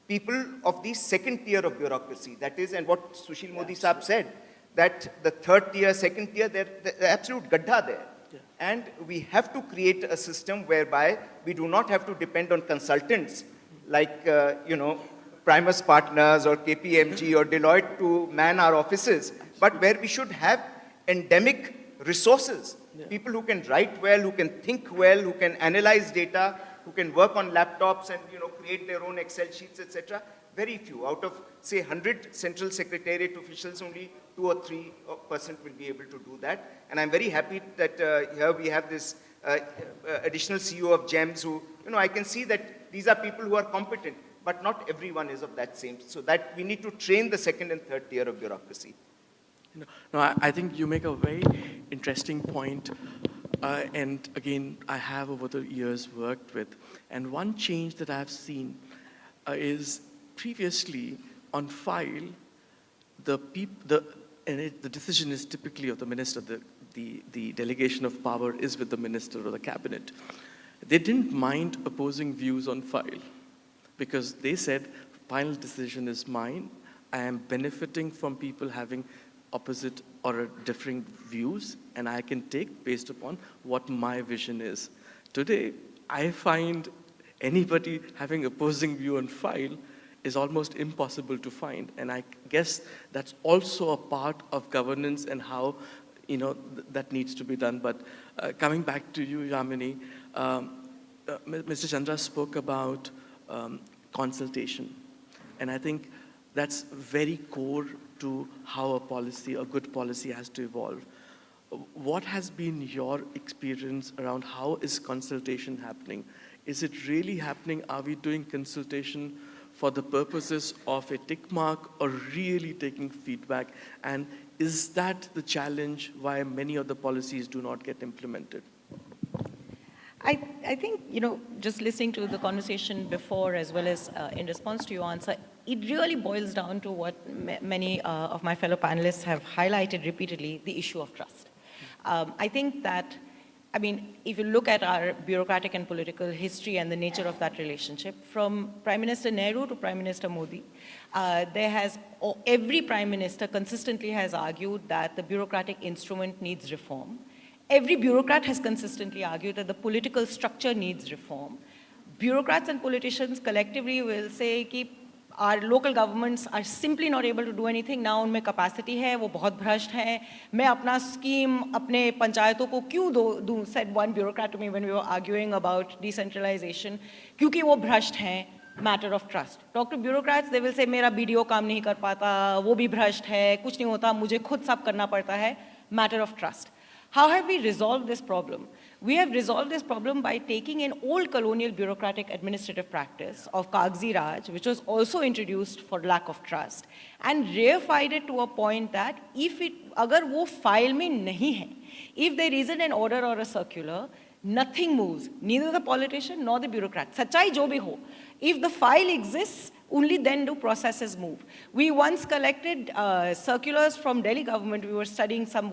people of the second tier of bureaucracy. That is, and what Sushil Modi Saab said, that the third tier, second tier, they're absolute gadda there. Yeah. And we have to create a system whereby we do not have to depend on consultants like, you know, Primus Partners or KPMG or Deloitte to man our offices, but where we should have endemic resources. Yeah. People who can write well, who can think well, who can analyze data, who can work on laptops and, you know, create their own Excel sheets, etc. Very few. Out of, say, 100 central secretariat officials, only 2 or 3% will be able to do that. And I'm very happy that here we have this additional CEO of GEMS who, you know, I can see that these are people who are competent, but not everyone is of that same. So that we need to train the second and third tier of bureaucracy. No, I think you make a very interesting point. And again, I have over the years worked with, and one change that I've seen is previously on file, the decision is typically of the minister, the delegation of power is with the minister or the cabinet. They didn't mind opposing views on file because they said, final decision is mine. I am benefiting from people having opposite or differing views, and I can take based upon what my vision is. Today, I find anybody having opposing view on file is almost impossible to find, and I guess that's also a part of governance and how, you know, that needs to be done. But coming back to you, Yamini, Mr. Chandra spoke about consultation, and I think that's very core to how a policy, a good policy has to evolve. What has been your experience around how is consultation happening? Is it really happening? Are we doing consultation for the purposes of a tick mark or really taking feedback? And is that the challenge why many of the policies do not get implemented? I think, you know, just listening to the conversation before as well as in response to your answer, it really boils down to what many of my fellow panelists have highlighted repeatedly, the issue of trust. I think that, I mean, if you look at our bureaucratic and political history and the nature of that relationship, from Prime Minister Nehru to Prime Minister Modi, every Prime Minister consistently has argued that the bureaucratic instrument needs reform. Every bureaucrat has consistently argued that the political structure needs reform. Bureaucrats and politicians collectively will say, our local governments are simply not able to do anything. ना उनमें capacity है, वो बहुत भ्रष्ट हैं. मैं अपना scheme अपने पंचायतों को क्यों दूँ, said one bureaucrat to me when we were arguing about decentralization, क्योंकि वो भ्रष्ट हैं. Matter of trust. Talk to bureaucrats, they will say मेरा BDO काम नहीं कर पाता, वो भी भ्रष्ट है, कुछ नहीं होता, मुझे खुद सब करना पड़ता है. Matter of trust. How have we resolved this problem? We have resolved this problem by taking an old colonial bureaucratic administrative practice of Kagzi Raj, which was also introduced for lack of trust, and reified it to a point that if it, agar wo file mein nahi hai, if there isn't an order or a circular, nothing moves, neither the politician nor the bureaucrat. Sachai jo bhi ho. If the file exists, only then do processes move. We once collected circulars from Delhi government. We were studying some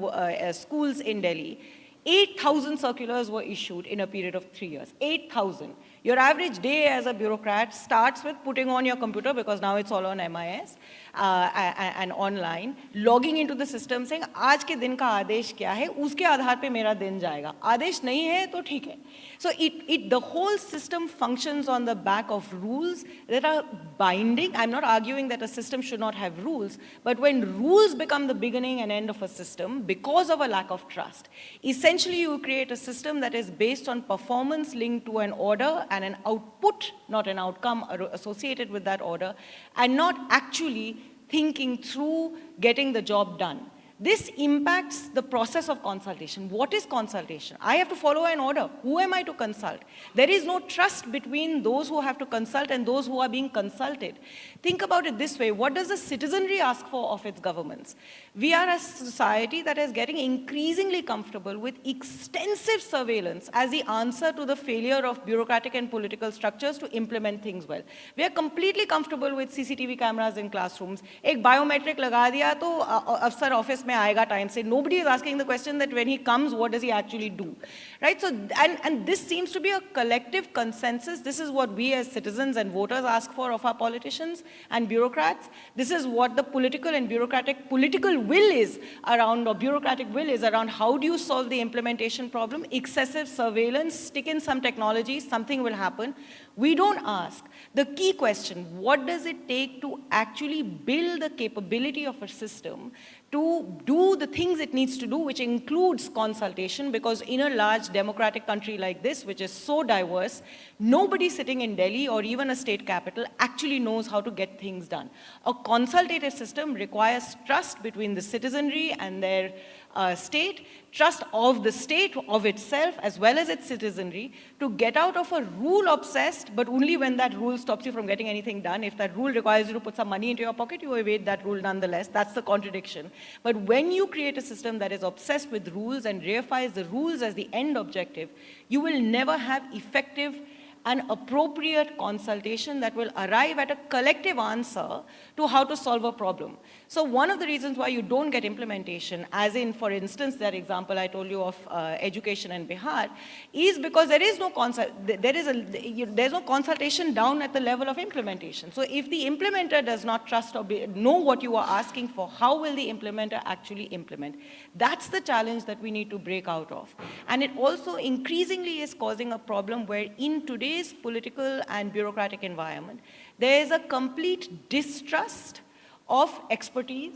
schools in Delhi. 8,000 circulars were issued in a period of 3 years. 8,000. Your average day as a bureaucrat starts with putting on your computer, because now it's all on MIS and online, logging into the system saying, आज के दिन का आदेश क्या है, उसके आधार पे मेरा दिन जाएगा. आदेश नहीं है तो ठीक है. So the whole system functions on the back of rules that are binding. I'm not arguing that a system should not have rules, but when rules become the beginning and end of a system because of a lack of trust, essentially you create a system that is based on performance linked to an order and an output, not an outcome associated with that order, and not actually thinking through getting the job done. This impacts the process of consultation. What is consultation? I have to follow an order. Who am I to consult? There is no trust between those who have to consult and those who are being consulted. Think about it this way. What does the citizenry ask for of its governments? We are a society that is getting increasingly comfortable with extensive surveillance as the answer to the failure of bureaucratic and political structures to implement things well. We are completely comfortable with CCTV cameras in classrooms. एक biometric लगा दिया तो अफसर office में आएगा time से. Nobody is asking the question that when he comes, what does he actually do? Right? So, and this seems to be a collective consensus. This is what we as citizens and voters ask for of our politicians and bureaucrats. This is what the political and bureaucratic political will is around, or bureaucratic will is around, how do you solve the implementation problem? Excessive surveillance, stick in some technology, something will happen. We don't ask the key question, what does it take to actually build the capability of a system to do the things it needs to do, which includes consultation, because in a large democratic country like this, which is so diverse, nobody sitting in Delhi or even a state capital actually knows how to get things done. A consultative system requires trust between the citizenry and their state, trust of the state, of itself, as well as its citizenry, to get out of a rule-obsessed, but only when that rule stops you from getting anything done. If that rule requires you to put some money into your pocket, you evade that rule nonetheless. That's the contradiction. But when you create a system that is obsessed with rules and reifies the rules as the end objective, you will never have effective and appropriate consultation that will arrive at a collective answer to how to solve a problem. So one of the reasons why you don't get implementation, as in, for instance, that example I told you of education in Bihar, is because there is no there's no consultation down at the level of implementation. So if the implementer does not trust or know what you are asking for, how will the implementer actually implement? That's the challenge that we need to break out of. And it also increasingly is causing a problem where in today's political and bureaucratic environment, there is a complete distrust of expertise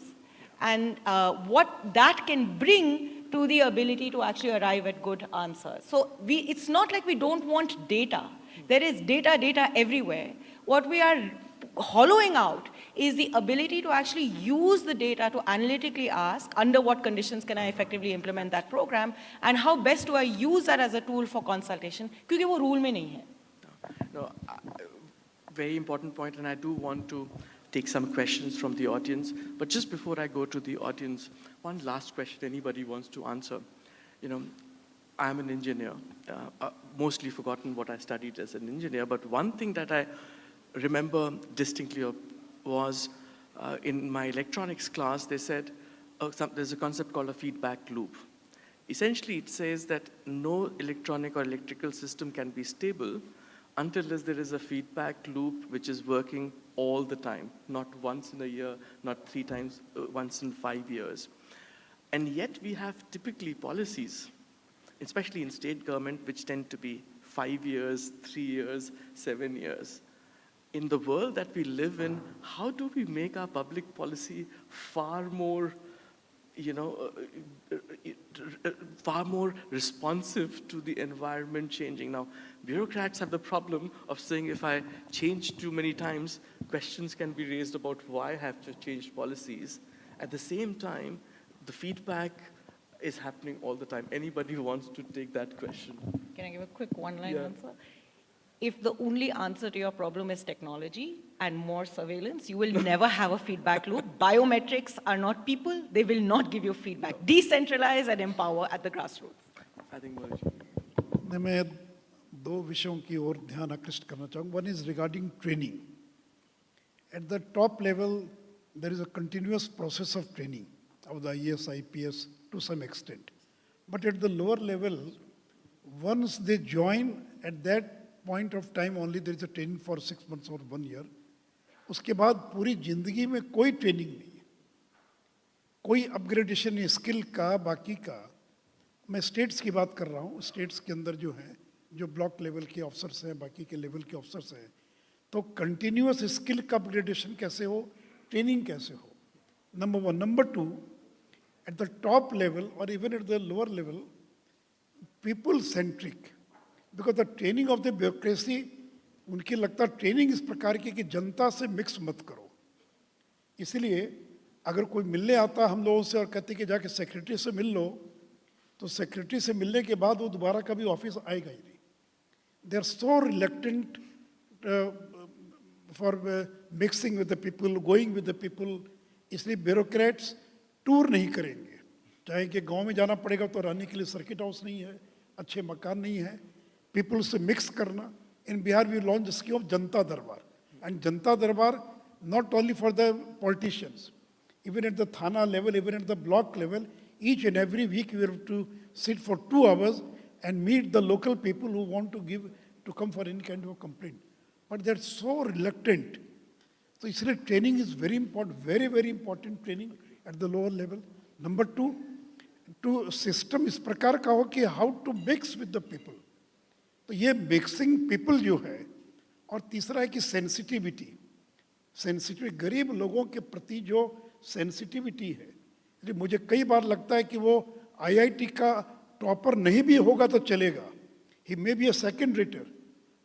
and what that can bring to the ability to actually arrive at good answers. So it's not like we don't want data. There is data everywhere. What we are hollowing out is the ability to actually use the data to analytically ask under what conditions can I effectively implement that program, and how best do I use that as a tool for consultation, क्योंकि वो rule में नहीं है. No, very important point, and I do want to take some questions from the audience. But just before I go to the audience, one last question anybody wants to answer. You know, I'm an engineer, mostly forgotten what I studied as an engineer, but one thing that I remember distinctly was in my electronics class, they said there's a concept called a feedback loop. Essentially, it says that no electronic or electrical system can be stable until there is a feedback loop which is working all the time, not once in a year, not 3 times, once in 5 years. And yet we have typically policies, especially in state government, which tend to be 5 years, 3 years, 7 years. in the world that we live in, how do we make our public policy far more, far more responsive to the environment changing? Now, bureaucrats have the problem of saying if I change too many times, questions can be raised about why I have to change policies. At the same time, the feedback is happening all the time. Anybody who wants to take that question? Can I give a quick one-line Yeah. answer? If the only answer to your problem is technology and more surveillance, you will never have a feedback loop. Biometrics are not people. They will not give you feedback. Decentralize and empower at the grassroots. I think Mohit. मैं दो विषयों की ओर ध्यान आकृष्ट करना चाहूँगा. One is regarding training. At the top level, there is a continuous process of training of the IAS, IPS to some extent. But at the lower level, once they join at that point of time only there is a training for 6 months or 1 year. उसके बाद पूरी जिंदगी में कोई training नहीं है, कोई upgradation नहीं स्किल का बाकी का. मैं स्टेट्स की बात कर रहा हूँ. स्टेट्स के अंदर जो है जो ब्लॉक लेवल के ऑफिसर्स हैं, बाकी के लेवल के ऑफिसर्स हैं, तो कंटिन्यूअस स्किल का अपग्रेडेशन कैसे हो, ट्रेनिंग कैसे हो, number 1. Number 2, at the top level or even at the lower level, people centric, because the training of the bureaucracy, उनकी लगता है ट्रेनिंग इस प्रकार की कि जनता से मिक्स मत करो. इसलिए अगर कोई मिलने आता हम लोगों से और कहते कि जाके सेक्रेटरी से मिल लो, तो सेक्रेटरी से मिलने के बाद वो दोबारा कभी ऑफिस आएगा ही नहीं. They are so reluctant for mixing with the people, going with the people. इसलिए ब्यूरोक्रेट्स टूर नहीं करेंगे. चाहे कि गांव में जाना पड़ेगा तो रहने के लिए सर्किट हाउस नहीं है, अच्छे मकान नहीं है. पीपल से मिक्स करना. In Bihar we launch the scheme of Janata Darbar. And जनता दरबार not only for the politicians, even at the Thana level, even at the block level, each and every week we have to sit for 2 hours and meet the local people who want to come for any kind of a complaint. But they're so reluctant. So इसलिए training is very important, very, very important training at the lower level. Number 2, to system इस प्रकार का हो कि how to mix with the people. तो ये mixing people जो है, और तीसरा है कि sensitivity. सेंसिटिव गरीब लोगों के प्रति जो सेंसिटिविटी है. मुझे कई बार लगता है कि वो आईआईटी का टॉपर नहीं भी होगा तो चलेगा. He may be a second rater,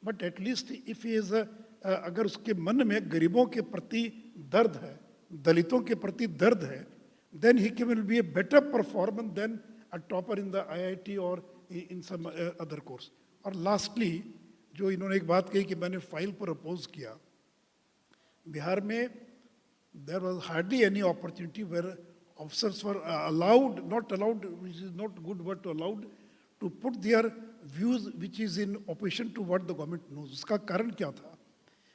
but at least if he is अगर उसके मन में गरीबों के प्रति दर्द है, दलितों के प्रति दर्द है, then he will be a better performance than a topper in the IIT और इन सम अदर कोर्स. और लास्टली जो इन्होंने एक बात कही कि मैंने फाइल पर अपोज किया, बिहार में there was hardly any opportunity where officers were allowed, not allowed, which is not good word to allowed, to put their views which is in opposition to what the government knows. उसका कारण क्या था?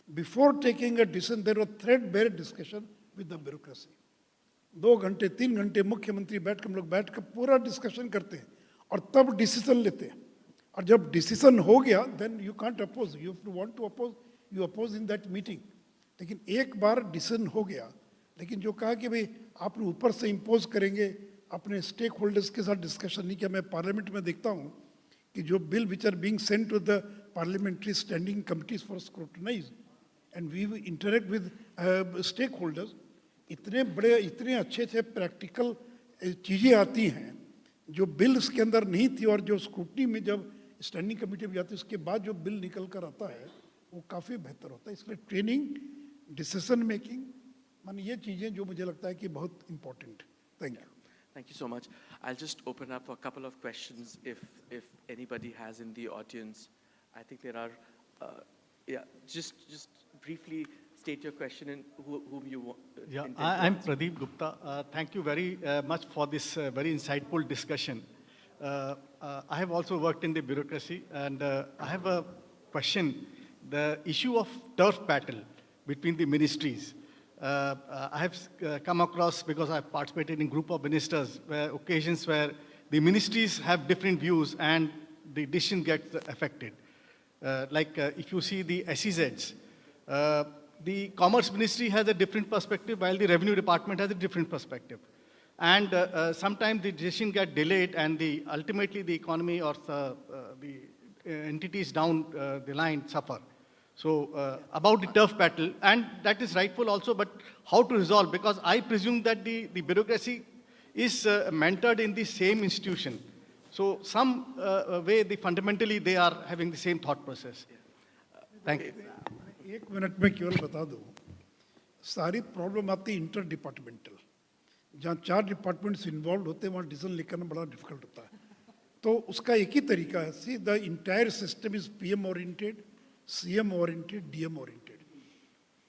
Before taking a decision, there was threadbare discussion with the bureaucracy. 2 घंटे 3 घंटे मुख्यमंत्री बैठ कर हम लोग बैठ कर पूरा डिस्कशन करते हैं और तब डिसीजन लेते हैं. और जब डिसीजन हो गया, then you can't oppose. You have to want to oppose, you oppose in that meeting. लेकिन एक बार डिसीजन हो गया, लेकिन जो कहा कि भाई आप ऊपर से इम्पोज करेंगे, अपने स्टेक होल्डर्स के साथ डिस्कशन नहीं किया. मैं पार्लियामेंट में देखता हूँ कि जो bill which are being sent to the parliamentary standing committees for scrutinize and we interact with stakeholders, इतने बड़े इतने अच्छे अच्छे प्रैक्टिकल चीज़ें आती हैं जो बिल्स के अंदर नहीं थी, और जो स्क्रूटनी में जब स्टैंडिंग कमेटी में जाती है उसके बाद जो बिल निकल कर आता है वो काफ़ी बेहतर होता है. इसलिए ट्रेनिंग, डिसीजन मेकिंग, मान ये चीज़ें जो मुझे लगता है कि बहुत important. Thank you. Thank you so much. I'll just open up for a couple of questions if anybody has in the audience. I think there are, just briefly state your question and whom you want. I'm Pradeep Gupta. Thank you very much for this very insightful discussion. I have also worked in the bureaucracy, and I have a question. The issue of turf battle between the ministries. I have come across, because I've participated in group of ministers, where occasions where the ministries have different views and the decision gets affected. If you see the SEZs, the Commerce Ministry has a different perspective while the Revenue Department has a different perspective. And sometimes the decision gets delayed and ultimately the economy or the entities down the line suffer. So about the turf battle, and that is rightful also, but how to resolve? Because I presume that the bureaucracy is mentored in the same institution. So some way, fundamentally, they are having the same thought process. Thank you. एक minute में केवल बता दूं, सारी problem आती है inter departmental, जहाँ 4 departments involve होते हैं वहाँ डिसीजन लेकर बड़ा डिफिकल्ट होता है. तो उसका एक ही तरीका है, see the entire system is PM oriented, CM oriented, DM oriented.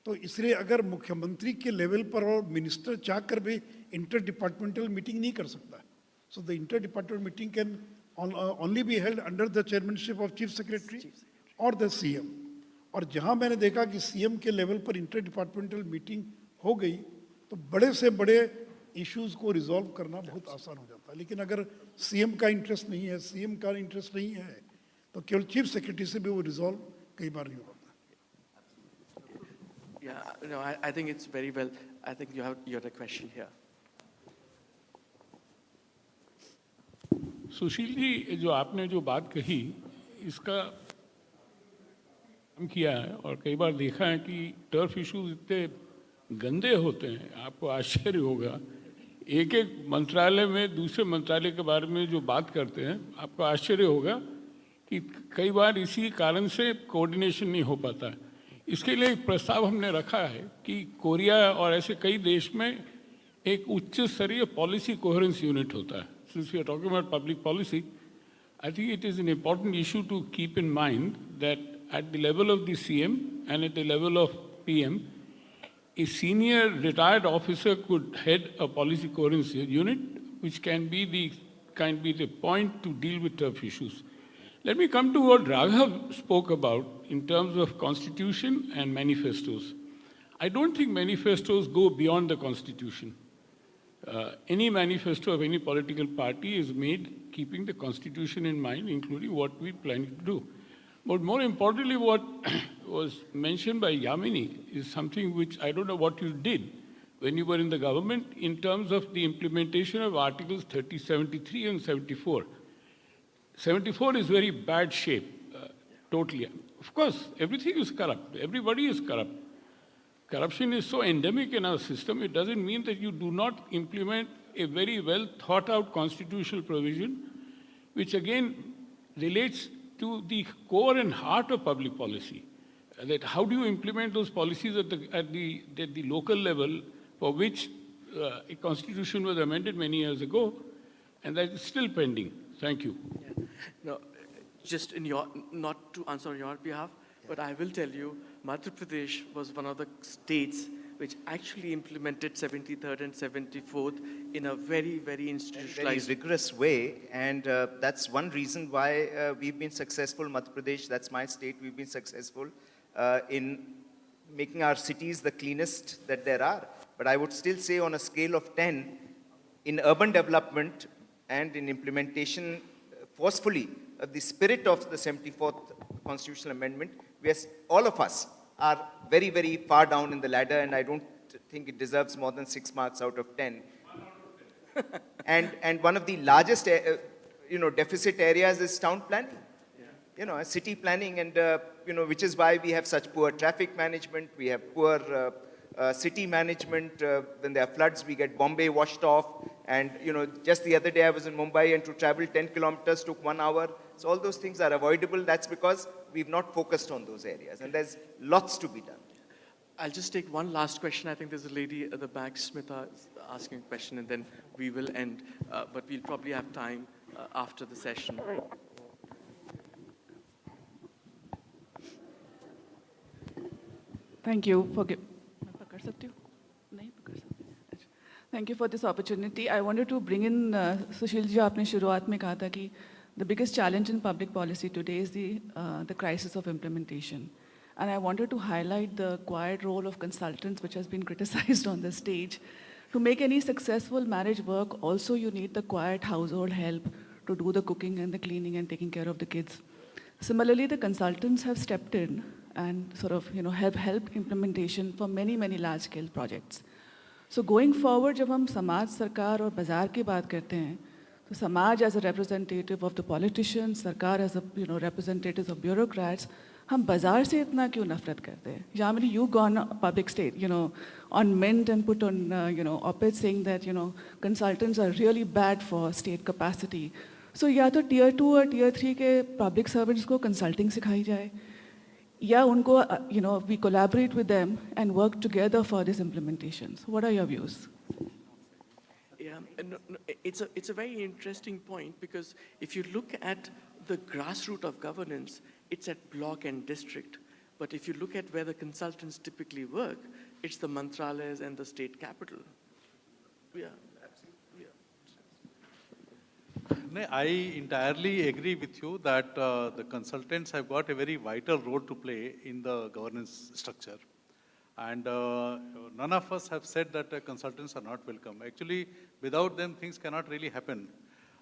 तो इसलिए अगर मुख्यमंत्री के लेवल पर और मिनिस्टर चाहकर भी इंटर डिपार्टमेंटल मीटिंग नहीं कर सकता. So the inter departmental meeting can only be held under the chairmanship of chief secretary और द सीएम. और जहां मैंने देखा कि सीएम के लेवल पर इंटर डिपार्टमेंटल मीटिंग हो गई तो बड़े से बड़े इश्यूज को रिजॉल्व करना बहुत आसान हो जाता है. लेकिन अगर सीएम का इंटरेस्ट नहीं है, सीएम का इंटरेस्ट नहीं है, तो केवल चीफ सेक्रेटरी से भी वो रिजॉल्व कई बार नहीं हो पाता. Yeah, no, I think it's very well. I think you had a question here. Sushil ji, जो आपने जो बात कही, इसका हम किया है और कई बार देखा है कि टर्फ इश्यूज इतने गंदे होते हैं, आपको आश्चर्य होगा. एक एक मंत्रालय में दूसरे मंत्रालय के बारे में जो बात करते हैं, आपको आश्चर्य होगा कि कई बार इसी कारण से कोऑर्डिनेशन नहीं हो पाता है. इसके लिए एक प्रस्ताव हमने रखा है कि कोरिया और ऐसे कई देश में एक उच्च स्तरीय पॉलिसी कोहेरेंस यूनिट होता है. Since we are talking about public policy, I think it is an important issue to keep in mind that at the level of the CM and at the level of PM, a senior retired officer could head a policy coherence unit, which can be the point to deal with tough issues. Let me come to what Raghav spoke about in terms of constitution and manifestos. I don't think manifestos go beyond the constitution. Any manifesto of any political party is made keeping the constitution in mind, including what we plan to do. But more importantly, what was mentioned by Yamini is something which I don't know what you did when you were in the government in terms of the implementation of Articles 30, 73 and 74. 74 is very bad shape, totally. Of course, everything is corrupt. Everybody is corrupt. Corruption is so endemic in our system, it doesn't mean that you do not implement a very well thought out constitutional provision, which again relates to the core and heart of public policy. That how do you implement those policies at the local level for which a constitution was amended many years ago, and that is still pending. Thank you. Yeah. No, just not to answer on your behalf, but I will tell you, Madhya Pradesh was one of the states which actually implemented 73rd and 74th in a very, very institutionalized, very rigorous way, and that's one reason why we've been successful. Madhya Pradesh, that's my state, we've been successful in making our cities the cleanest that there are. But I would still say on a scale of 10, in urban development and in implementation forcefully of the spirit of the 74th Constitutional Amendment, all of us are very, very far down in the ladder, and I don't think it deserves more than 6 marks out of 10. And one of the largest, deficit areas is town planning. City planning, and which is why we have such poor traffic management. We have poor city management. When there are floods, we get Bombay washed off. And just the other day I was in Mumbai, and to travel 10 kilometers took 1 hour. So all those things are avoidable. That's because we've not focused on those areas, and there's lots to be done. I'll just take one last question. I think there's a lady at the back, Smita, asking a question, and then we will end. But we'll probably have time after the session. Thank you for Thank you for this opportunity. I wanted to bring in Sushil ji, आपने शुरुआत में कहा था कि the biggest challenge in public policy today is the crisis of implementation. And I wanted to highlight the quiet role of consultants, which has been criticized on the stage. To make any successful marriage work, also you need the quiet household help to do the cooking and the cleaning and taking care of the kids. Similarly, the consultants have stepped in and sort of, have helped implementation for many, many large-scale projects. So going forward, जब हम समाज, सरकार और बाजार की बात करते हैं, तो समाज as a representative of the politicians, सरकार as a representatives of bureaucrats, हम बाजार से इतना क्यों नफरत करते हैं? Yamini, you gone public state, on Mint and put on, op-ed saying that, consultants are really bad for state capacity. So या तो tier 2 और tier 3 के public servants को consulting सिखाई जाए, या उनको, we collaborate with them and work together for this implementation. So what are your views? Yeah, it's a very interesting point, because if you look at the grassroots of governance, it's at block and district. But if you look at where the consultants typically work, it's the mantralayas and the state capital. Yeah, absolutely. Yeah. No, I entirely agree with you that the consultants have got a very vital role to play in the governance structure. And none of us have said that consultants are not welcome. Actually, without them, things cannot really happen.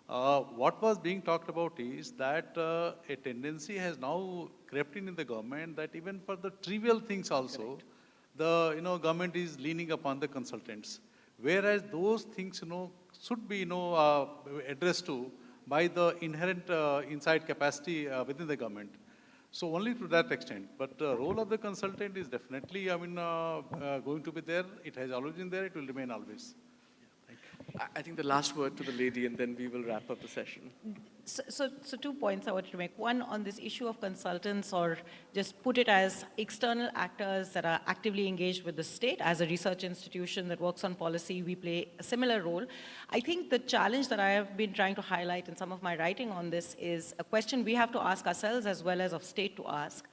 What was being talked about is that a tendency has now crept in the government that even for the trivial things also, the government is leaning upon the consultants. Whereas those things should be addressed to by the inherent inside capacity within the government. So only to that extent. But the role of the consultant is definitely, going to be there. It has always been there. It will remain always. I think the last word to the lady, and then we will wrap up the session. So 2 points I wanted to make. One, on this issue of consultants, or just put it as external actors that are actively engaged with the state. As a research institution that works on policy, we play a similar role. I think the challenge that I have been trying to highlight in some of my writing on this is a question we have to ask ourselves as well as of state to ask.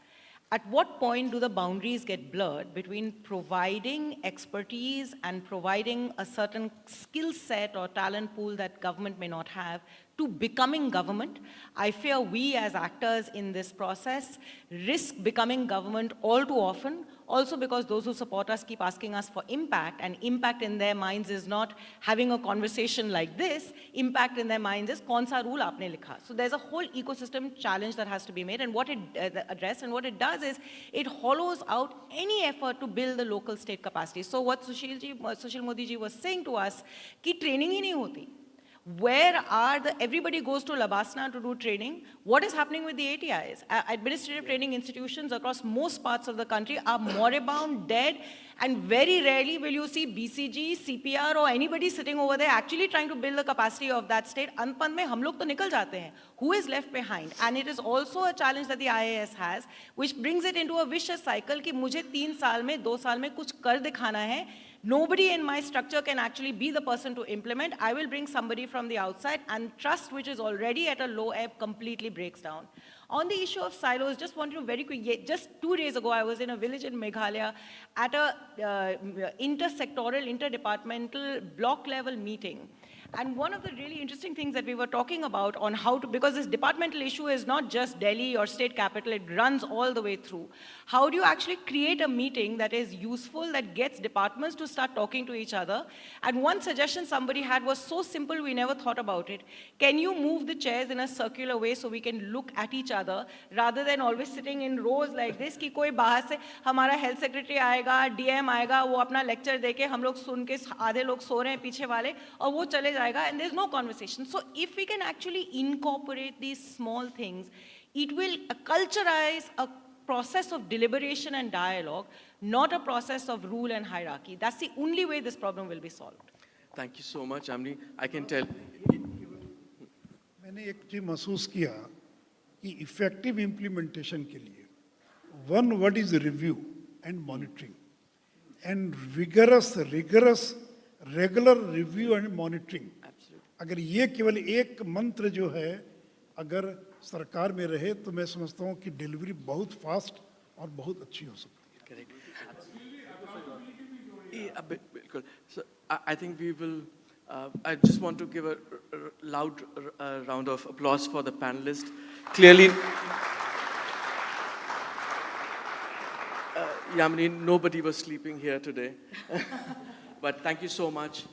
At what point do the boundaries get blurred between providing expertise and providing a certain skill set or talent pool that government may not have to becoming government? I fear we as actors in this process risk becoming government all too often, also because those who support us keep asking us for impact, and impact in their minds is not having a conversation like this. Impact in their minds is kaun sa rule aapne likha. So there's a whole ecosystem challenge that has to be made, and what it addresses and what it does is it hollows out any effort to build the local state capacity. So what Sushil Modi ji was saying to us, ki training hi nahi hoti. Where are everybody goes to Labasna to do training. What is happening with the ATIs? Administrative training institutions across most parts of the country are moribund, dead, and very rarely will you see BCG, CPR or anybody sitting over there actually trying to build the capacity of that state. Antpan mein hum log to nikal jate hain. Who is left behind? And it is also a challenge that the IAS has, which brings it into a vicious cycle ki mujhe 3 saal mein, 2 saal mein kuch kar dikhana hai. Nobody in my structure can actually be the person to implement. I will bring somebody from the outside, and trust, which is already at a low ebb, completely breaks down. On the issue of silos, just wanted to very quick, just 2 days ago, I was in a village in Meghalaya at a intersectoral, interdepartmental block level meeting. And one of the really interesting things that we were talking about on how to, because this departmental issue is not just Delhi or state capital, it runs all the way through. How do you actually create a meeting that is useful, that gets departments to start talking to each other? And one suggestion somebody had was so simple, we never thought about it. Can you move the chairs in a circular way so we can look at each other rather than always sitting in rows like this कि कोई बाहर से हमारा health secretary आएगा, DM आएगा, वो अपना lecture देके हम लोग सुन के आधे लोग सो रहे हैं पीछे वाले और वो चले and there's no conversation. So if we can actually incorporate these small things, it will culturalize a process of deliberation and dialogue, not a process of rule and hierarchy. That's the only way this problem will be solved. Thank you so much, Amni. I can tell. मैंने एक चीज महसूस किया कि effective implementation के लिए one word is review and monitoring, and rigorous regular review and monitoring. अगर ये केवल एक मंत्र जो है अगर सरकार में रहे तो मैं समझता हूँ कि डिलीवरी बहुत फास्ट और बहुत अच्छी हो सकती है. Correct. So I think we will. I just want to give a loud round of applause for the panelists. Clearly, Yamini, nobody was sleeping here today. But thank you so much.